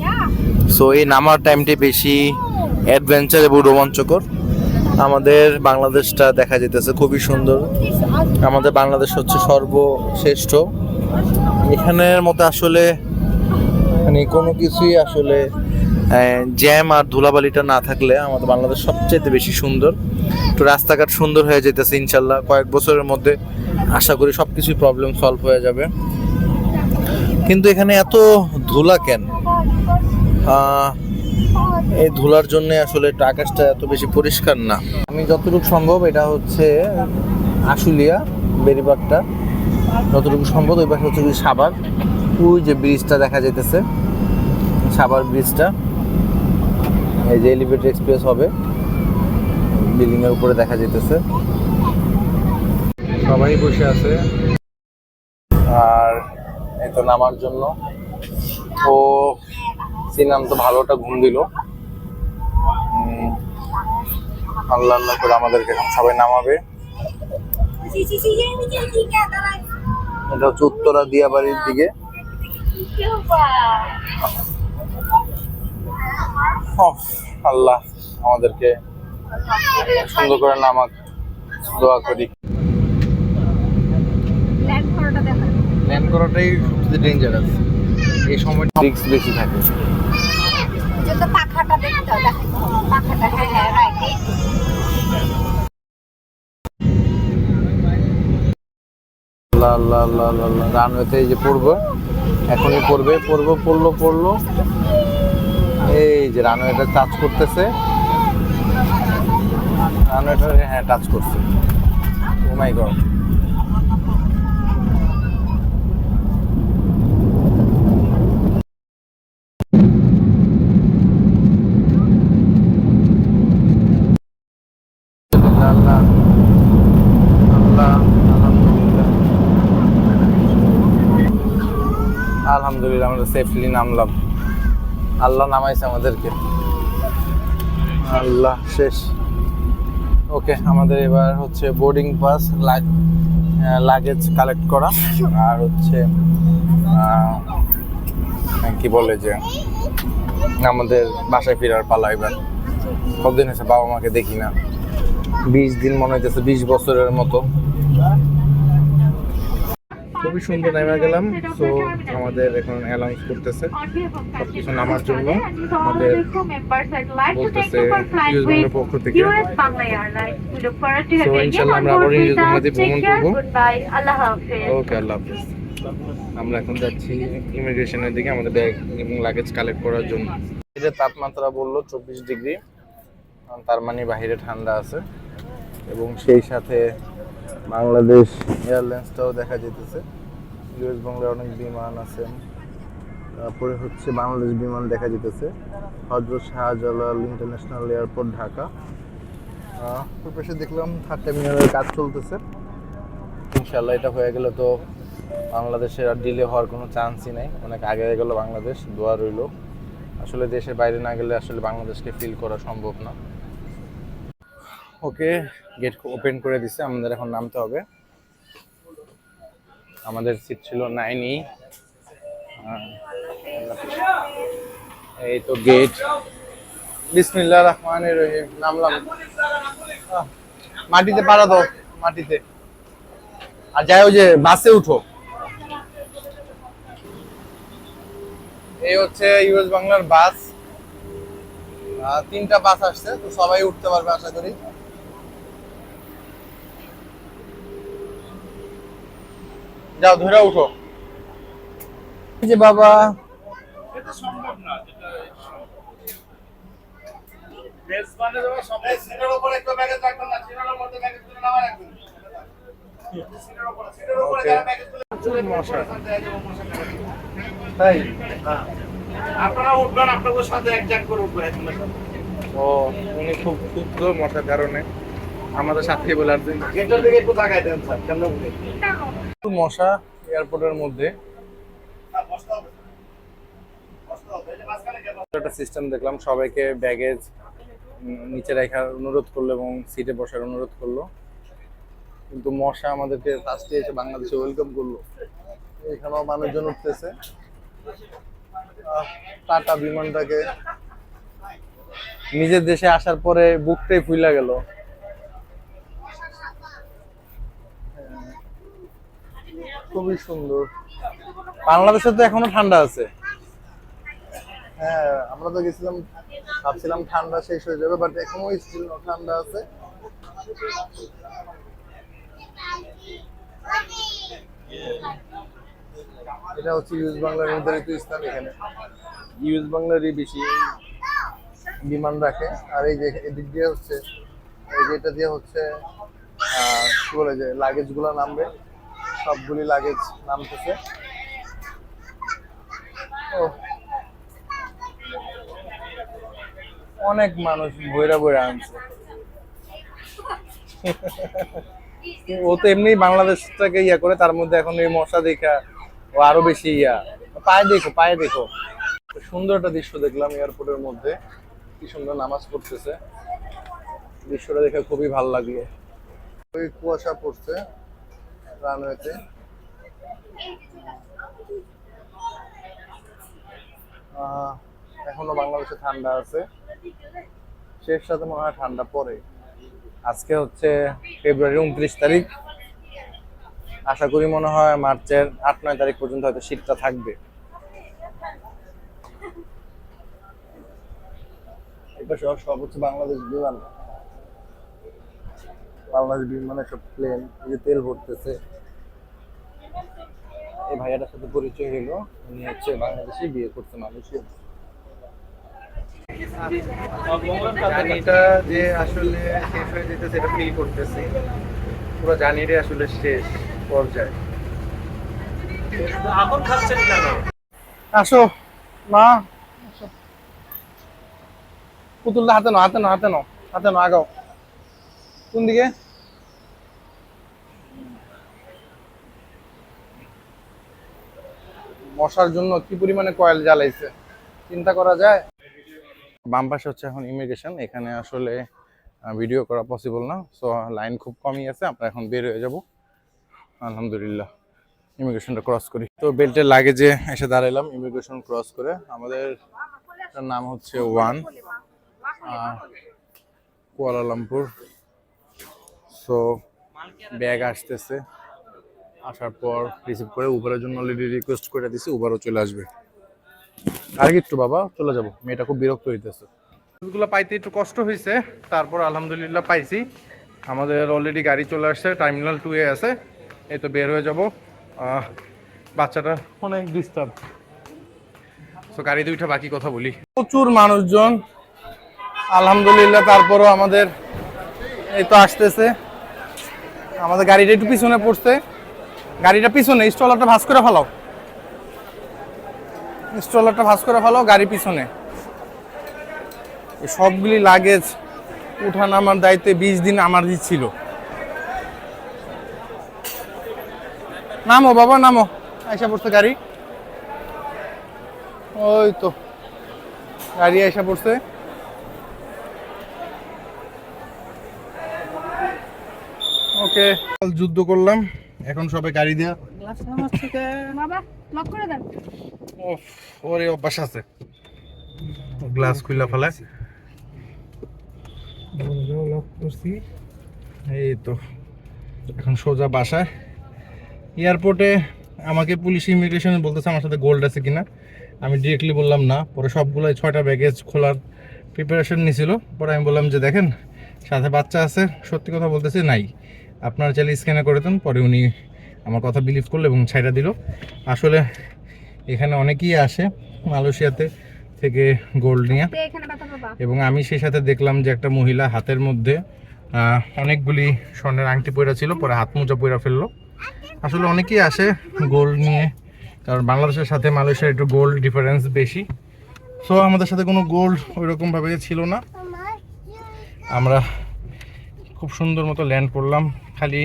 সো এই নামার টাইমটি বেশি অ্যাডভেঞ্চার এবং রোমাঞ্চকর। আমাদের বাংলাদেশটা দেখা যেতেছে খুবই সুন্দর, আমাদের বাংলাদেশ হচ্ছে সর্বশ্রেষ্ঠ। এখানের মধ্যে আসলে মানে কোনো কিছুই আসলে জ্যাম আর ধুলাবালিটা না থাকলে আমাদের বাংলাদেশ সবচেয়ে বেশি সুন্দর। তো রাস্তাঘাট সুন্দর হয়ে যেতেছে ইনশাল্লাহ, কয়েক বছরের মধ্যে আশা করি সবকিছুই প্রবলেম সলভ হয়ে যাবে। কিন্তু এখানে এত ধুলা কেন? এই ধুলার জন্য আসলে আকাশটা এত বেশি পরিষ্কার না। আমি যতটুকু সম্ভব, এটা হচ্ছে আশুলিয়া বেরিবাগটা, যতটুকু সম্ভব। ওই পাশে হচ্ছে সাভার, ওই যে ব্রিজটা দেখা যাইতেছে, সাভার ব্রিজটা, এই যে এলিভেটেড এক্সপ্রেস হবে, বিল্ডিং এর উপরে দেখা যাইতেছে। সবাই বসে আছে, আর এই তো নামার জন্য ও সিনাম তো ভালোটা ঘুম দিল। আল্লাহ আল্লাহ করে আমাদেরকে এখন সবাই নামাবে। এটা হচ্ছে উত্তরা দিয়াবাড়ির দিকে। আল্লাহ আমাদেরকে সুন্দর করে নামাক, দোয়া করি। ল্যান্ড করাটাই সবচেয়ে ডেঞ্জারাস, এই সময় রিস্ক বেশি থাকে। পাখাটা দেখতে হবে, পাখাটা, হ্যাঁ হ্যাঁ রাইট। আল্লাহ আল্লাহ আল্লাহ আল্লাহ, রানওয়েতে এই যে পড়বো, এখনই পড়লো। এই যে রানওয়েটা টাচ করতেছে, রানওয়েটা হ্যাঁ টাচ করছে। ও মাই গড, আলহামদুলিল্লাহ আমরা সেফলি নামলাম, আল্লাহ নামাইছে আমাদেরকে, আল্লাহ শেষ। ওকে, আমাদের এবার হচ্ছে বোর্ডিং পাস, লাগেজ কালেক্ট করা, আর হচ্ছে কি বলে যে আমাদের বাসায় ফেরার পালা। এবার কতদিন হয়েছে বাবা মাকে দেখি না, 20 দিন মনে হইতেছে, 20 বছরের মতো। খুবই সুন্দর নেমে গেলাম। তো আমাদের এখন অ্যালাউন্স করতেছে সবকিছু নামার জন্য, আমাদের বলতেছে ইউএস বাংলার পক্ষ থেকে। তো ইনশাল্লাহ আমরা আবার ইউএস বাংলাতে ভ্রমণ করবো। ওকে, আল্লাহ হাফিজ। আমরা এখন যাচ্ছি ইমিগ্রেশনের দিকে আমাদের ব্যাগ এবং লাগেজ কালেক্ট করার জন্য। এটা তাপমাত্রা বললো 24 ডিগ্রি, তার মানে বাহিরে ঠান্ডা আছে, এবং সেই সাথে বাংলাদেশ এয়ারলাইন্সটাও দেখা যেতেছে। ইউএস বাংলার অনেক বিমান আছে, তারপরে হচ্ছে বাংলাদেশ বিমান দেখা যেতেছে, হযরত শাহজালাল ইন্টারন্যাশনাল এয়ারপোর্ট ঢাকা। ওই পাশে দেখলাম 3rd টার্মিনালের কাজ চলতেছে। ইনশাল্লাহ এটা হয়ে গেলে তো বাংলাদেশের আর ডিলে হওয়ার কোনো চান্সই নাই, অনেক আগে হয়ে গেল বাংলাদেশ। দোয়া রইল, আসলে দেশের বাইরে না গেলে আসলে বাংলাদেশকে ফিল করা সম্ভব না। ওকে, গেট ওপেন করে দিছে, আমাদের এখন নামতে হবে। আমাদের সিট ছিল 9E। এই তো গেট, বিসমিল্লাহির রহমানির রহিম, নামলাম। মাটিতে পাড়া দাও, মাটিতে। আর যাই, ওই যে বাসে উঠো। এই হচ্ছে ইউএস বাংলার বাস, 3টা বাস আসছে, তো সবাই উঠতে পারবে আশা করি। যাও, ধরে উঠো। এই যে বাবা, এটা সম্ভব না, যেটা বেস মানে দেওয়া সম্ভব। সিটের উপরে একটু ব্যাগেজ রাখবেন না, সিটের মধ্যে ব্যাগেজ তুলে নামা রাখবেন। সিটের উপরে যারা ব্যাগেজ তুলে মশা তাই হ্যাঁ, আপনারা উঠবেন, আপনাদের সাথে একজাক্ট করে উঠবেন। ও, উনি খুব ক্ষুব্ধ মশার কারণে, আমাদের সাথেই বলে আসছেন। গেটের দিকে একটু তাকাই দেন স্যার, কেমন উঠে মশা এয়ারপোর্টের মধ্যে। একটা সিস্টেম দেখলাম, সবাইকে ব্যাগেজ নিচে রাখার অনুরোধ করলো এবং সিটে বসার অনুরোধ করলো, কিন্তু মশা আমাদেরকে ফার্স্টে এসে বাংলাদেশে ওয়েলকাম করলো। এখানেও মানুষজন উঠতেছে। টাটা বিমানটাকে নিজের দেশে আসার পরে বুকটাই ফুইলা গেল। খুবই সুন্দর। বাংলাদেশে তো এখনো ঠান্ডা আছে। হ্যাঁ, আমরা তো গেছিলাম, ভাবছিলাম ঠান্ডা শেষ হয়ে যাবে, বাট এখনো স্টিল ঠান্ডা আছে। এটা হচ্ছে ইউএস বাংলার নির্ধারিত স্থান। এখানে ইউএস বাংলারই বেশি বিমান রাখে। আর এই যে এদিক দিয়ে হচ্ছে, এই যেটা দিয়ে হচ্ছে কি বলে যে লাগেজ গুলো নামবে, সবগুলি লাগেজ নামতেছে। ও, অনেক মানুষ বইরা বইরা আনছে। ও তো এমনি বাংলাদেশটাকে ইয়া করে, তার মধ্যে এখন এই মশা দেখা ও আরো বেশি ইয়া। পায়ে দেখো, পায়ে দেখো। সুন্দর একটা দৃশ্য দেখলাম এয়ারপোর্টের মধ্যে, কি সুন্দর নামাজ পড়তেছে, দৃশ্যটা দেখে খুবই ভালো লাগলো। ওই কুয়াশা পড়ছে রানওয়েতে। এখনো বাংলাদেশে ঠান্ডা আছে, শেষ সাথে মনে হয় ঠান্ডা পড়ে। আজকে হচ্ছে ফেব্রুয়ারি 29 তারিখ, আশা করি মনে হয় মার্চের 8-9 তারিখ পর্যন্ত হয়তো শীতটা থাকবে। এটা সব হচ্ছে বাংলাদেশ বিমান, বাংলাদেশ বিমানের সব প্লেন। এই যে তেল ভরতেছে, এই ভাইয়াটার সাথে পরিচয় হলো, উনি হচ্ছে বাংলাদেশে বিয়ে করতে মালয়েশিয়া। জার্নিটা যে আসলে শেষ হয়ে যেতে সেটা ফিল করতেছি, পুরো জার্নিটাই আসলে শেষ পর্যায়ে। এখন খাচ্ছেন কেন? আসো মা, পুতুলটা হাতে নাও, হাতে নাও, হাতে নাও, হাতে নাও, আগাও। কোন দিকে? মশার জন্য কি পরিমাণে কয়েল জ্বালাইছে চিন্তা করা যায়। বাম পাশে হচ্ছে এখন ইমিগ্রেশন, এখানে আসলে ভিডিও করা পসিবল না, সো লাইন খুব কমই আছে। আমরা এখন বের হয়ে যাব আলহামদুলিল্লাহ। ইমিগ্রেশনটা ক্রস করি। তো বেল্টের লাগেজে এসে দাঁড়ালাম ইমিগ্রেশন ক্রস করে। আমাদের নাম হচ্ছে ওয়ান কুয়ালালামপুর। সো ব্যাগ আসতেছে, আসার পর রিসিভ করে উবারের জন্য অলরেডি রিকোয়েস্ট করে দিছি, উবারও চলে আসবে। আর একটু বাবা চলে যাব, মেয়েটা খুব বিরক্ত হইতেছে। এগুলো পাইতে একটু কষ্ট হয়েছে, তারপর আলহামদুলিল্লাহ পাইছি। আমাদের অলরেডি গাড়ি চলে আসছে, টার্মিনাল 2 এ আছে। এই তো বের হয়ে যাব। বাচ্চাটা অনেক ডিস্টার্ব, তো গাড়ি দুইটা বাকি কথা বলি। প্রচুর মানুষজন আলহামদুলিল্লাহ। তারপরও আমাদের এই তো আসতেছে। আমাদের গাড়িটা একটু পিছনে পড়ছে, গাড়িটা পিছনে, স্ট্রলারটা ভাঁজ করে ফেলাও, স্ট্রলারটা ভাঁজ করে ফেলাও, গাড়ি পিছনে। সবগুলি লাগেজ উঠান আমার দায়িত্বে, 20 দিন আমার ছিল। নামো বাবা নামো, আইসা পড়ছে গাড়ি, ওই তো গাড়ি আইসা পড়ছে। ওকে, যুদ্ধ করলাম, এখন সবাই গাড়ি দেয়া। বাবা লক করে দেন। ওরে অভ্যাস আছে, গ্লাস খুলে ফেলায়। এই তো এখন সোজা বাসায়। এয়ারপোর্টে আমাকে পুলিশ ইমিগ্রেশন বলতেছে আমার সাথে গোল্ড আছে কিনা। আমি ডিরেক্টলি বললাম না। পরে সবগুলোই 6টা ব্যাগেজ খোলার প্রিপারেশন নিছিল। পরে আমি বললাম যে দেখেন সাথে বাচ্চা আছে, সত্যি কথা বলতেছে নাই, আপনারা চাইলে স্ক্যানার করে দেন। পরে উনি আমার কথা বিলিভ করলো এবং ছাইড়া দিল। আসলে এখানে অনেকেই আসে মালয়েশিয়াতে থেকে গোল্ড নিয়ে, এবং আমি সেই সাথে দেখলাম যে একটা মহিলা হাতের মধ্যে অনেকগুলি স্বর্ণের আংটি পরা ছিল, পরে হাত মোজা পরা ফেললো। আসলে অনেকেই আসে গোল্ড নিয়ে, কারণ বাংলাদেশের সাথে মালয়েশিয়ার একটু গোল্ড ডিফারেন্স বেশি। সো আমাদের সাথে কোনো গোল্ড ওইরকমভাবে ছিল না। আমরা খুব সুন্দর মতো ল্যান্ড করলাম। খালি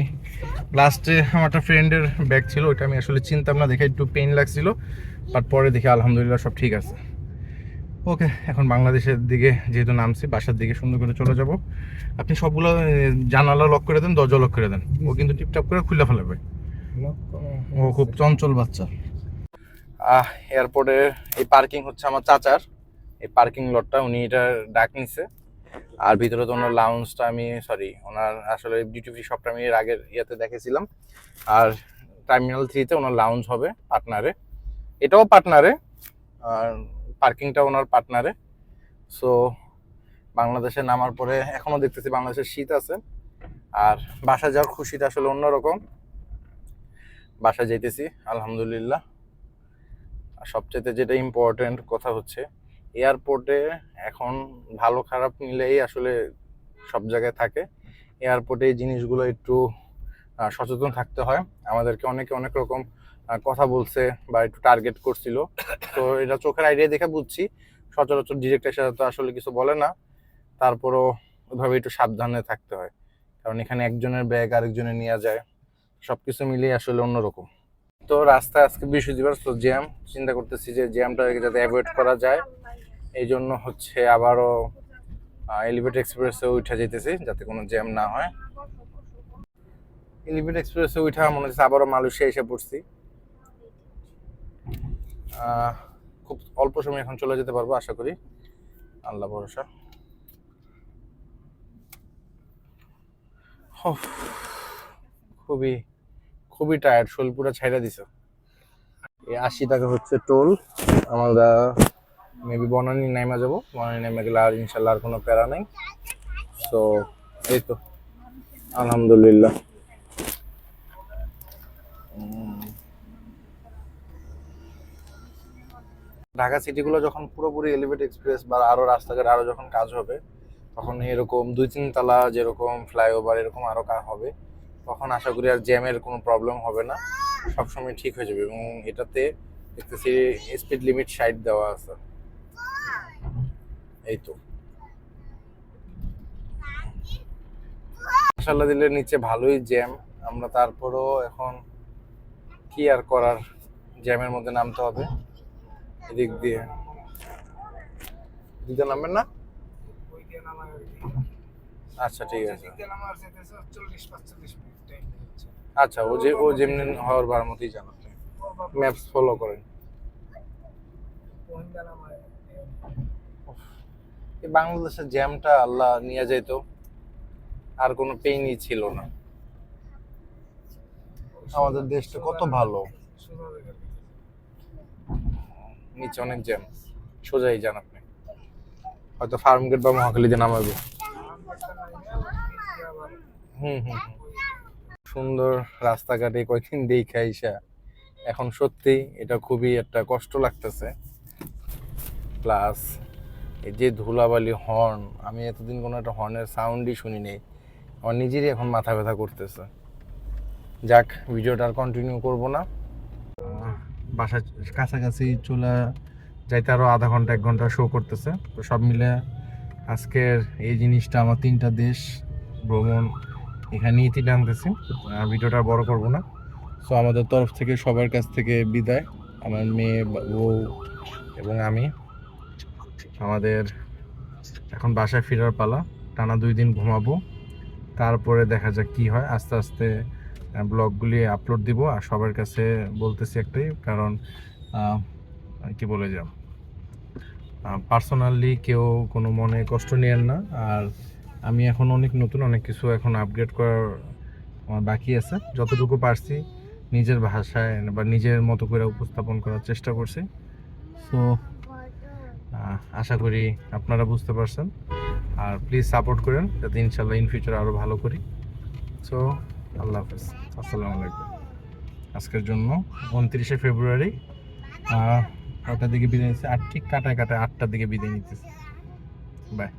লাস্টে আমার একটা ফ্রেন্ডের ব্যাগ ছিল, ওইটা আমি আসলে চিনতাম না দেখে একটু পেইন লাগছিল, বাট পরে দেখে আলহামদুলিল্লাহ সব ঠিক আছে। ওকে, এখন বাংলাদেশের দিকে যেহেতু নামছি, বাসার দিকে সুন্দর করে চলে যাব। আপনি সবগুলো জানালা লক করে দেন, দরজা লক করে দেন, ও কিন্তু টিপটাপ করে খুলে ফেলাবে। ও খুব চঞ্চল বাচ্চা। এয়ারপোর্টে এই পার্কিং হচ্ছে আমার চাচার, এই পার্কিং লটটা উনি এটা ডাক নিছে। আর ভিতরে তো ওনার লাউঞ্জটা আমি ওনার আসলে ডিউটি ফ্রি শপটা আমি এর আগের ইয়াতে দেখেছিলাম। আর টার্মিনাল 3-তে ওনার লাউঞ্জ হবে পার্টনারে, এটাও পার্টনারে, আর পার্কিংটা ওনার পার্টনারে। সো বাংলাদেশে নামার পরে এখনো দেখতেছি বাংলাদেশের শীত আছে, আর বাসা যাওয়ার খুশিটা আসলে অন্যরকম। বাসা যাইতেছি আলহামদুলিল্লাহ। আর সবচেয়ে যেটা ইম্পর্টেন্ট কথা হচ্ছে এয়ারপোর্টে এখন ভালো খারাপ মিলেই আসলে সব জায়গায় থাকে। এয়ারপোর্টে এই জিনিসগুলো একটু সচেতন থাকতে হয়। আমাদেরকে অনেকে অনেক রকম কথা বলছে বা একটু টার্গেট করছিল, তো এটা চোখের আইডিয়া দেখে বুঝছি। সচরাচর ডিরেক্ট এসে তো আসলে কিছু বলে না, তারপরও ওইভাবে একটু সাবধানে থাকতে হয়, কারণ এখানে একজনের ব্যাগ আরেকজনে নিয়ে যায়, সবকিছু মিলিয়ে আসলে অন্যরকম। তো রাস্তায় আজকে বৃহস্পতিবার, তো জ্যাম, চিন্তা করতেছি যে জ্যামটা যাতে অ্যাভয়েড করা যায়, এই জন্য হচ্ছে আবারও এলিভেট এক্সপ্রেসে উঠে যেতেছি যাতে কোনো জ্যাম না হয়। এলিভেট এক্সপ্রেসে উঠা মনে হচ্ছে আবারও মালয়েশিয়া এসে পড়ছি। খুব অল্প সময় এখন চলে যেতে পারবো আশা করি, আল্লাহ ভরসা। খুবই খুবই টায়ার্ড, শরীর পুরো ছাইড়া দিছে। এই 80 টাকা হচ্ছে টোল। আমরা মেবি বনানী নাইমা যাবো, বনানী নাইমা গেলে আর ইনশাল্লাহ আর কোনো প্যারা নাই। তো এই তো আলহামদুলিল্লাহ। ঢাকা সিটিগুলো যখন পুরোপুরি এলিভেট এক্সপ্রেস বা আরো রাস্তাঘাট আরো যখন কাজ হবে, তখন এরকম 2-3 তলা যেরকম ফ্লাইওভার এরকম আরো কাজ হবে, তখন আশা করি আর জ্যামের কোনো প্রবলেম হবে না, সবসময় ঠিক হয়ে যাবে। এবং এটাতে দেখতেছি স্পিড লিমিট 60 দেওয়া আছে। এই তো মাশাআল্লাহ দিলের নিচে ভালোই জ্যাম। আমরা তারপরও এখন কি আর করার, জ্যামের মধ্যে নামতে হবে, এদিক দিয়ে দিতে নামবেন না? আচ্ছা ঠিক আছে। আচ্ছা, ও যেমনি হওয়ার বার মতোই জানো, ম্যাপস ফলো করেন। এই বাংলাদেশের জ্যামটা আল্লাহ নিয়ে যাইতো, আর কোনো পেইনই ছিল না। আমাদের দেশটা কত ভালো। নিচে অনেক জ্যাম, সোজাই যান আপনি, হয়তো ফার্ম গেট বা মহাখালীতে নামাবে। হুম হুম হুম। সুন্দর রাস্তাঘাটে কয়েকদিন দেখে আইসা এখন সত্যি এটা খুবই একটা কষ্ট লাগতেছে। প্লাস এই যে ধুলাবালি, হর্ন, আমি এতদিন কোনো একটা হর্নের সাউন্ডই শুনি নেই, আমার নিজেরই এখন মাথা ব্যথা করতেছে। যাক, ভিডিওটা আর কন্টিনিউ করবো না। বাসা কাছাকাছি চলে যাইতে আরও আধা ঘন্টা 1 ঘন্টা শো করতেছে। তো সব মিলে আজকের এই জিনিসটা আমার 3টা দেশ ভ্রমণ এখানেই টানতেছি। ভিডিওটা বড় করব না। সো আমাদের তরফ থেকে সবার কাছ থেকে বিদায়, আমার মেয়ে, বউ এবং আমি। আমাদের এখন বাসায় ফেরার পালা, টানা 2 দিন ঘুমাবো, তারপরে দেখা যাক কি হয়। আস্তে আস্তে ব্লগগুলি আপলোড দিব। আর সবার কাছে বলতেছি একটাই, কারণ কি বলে যাব, পার্সোনালি কেউ কোনো মনে কষ্ট নেন না। আর আমি এখন অনেক নতুন, অনেক কিছু এখন আপগ্রেড করার আমার বাকি আছে। যতটুকু পারছি নিজের ভাষায় বা নিজের মতো করে উপস্থাপন করার চেষ্টা করছি। সো আশা করি আপনারা বুঝতে পারছেন। আর প্লিজ সাপোর্ট করেন যাতে ইনশাল্লাহ ইন ফিউচার আরও ভালো করি। সো আল্লাহ হাফেজ, আসসালামু আলাইকুম। আজকের জন্য 29শে ফেব্রুয়ারি 8টার দিকে বিদায় নিচ্ছে, ঠিক কাটায় 8টার দিকে বিদায় নিতেছে। বাই।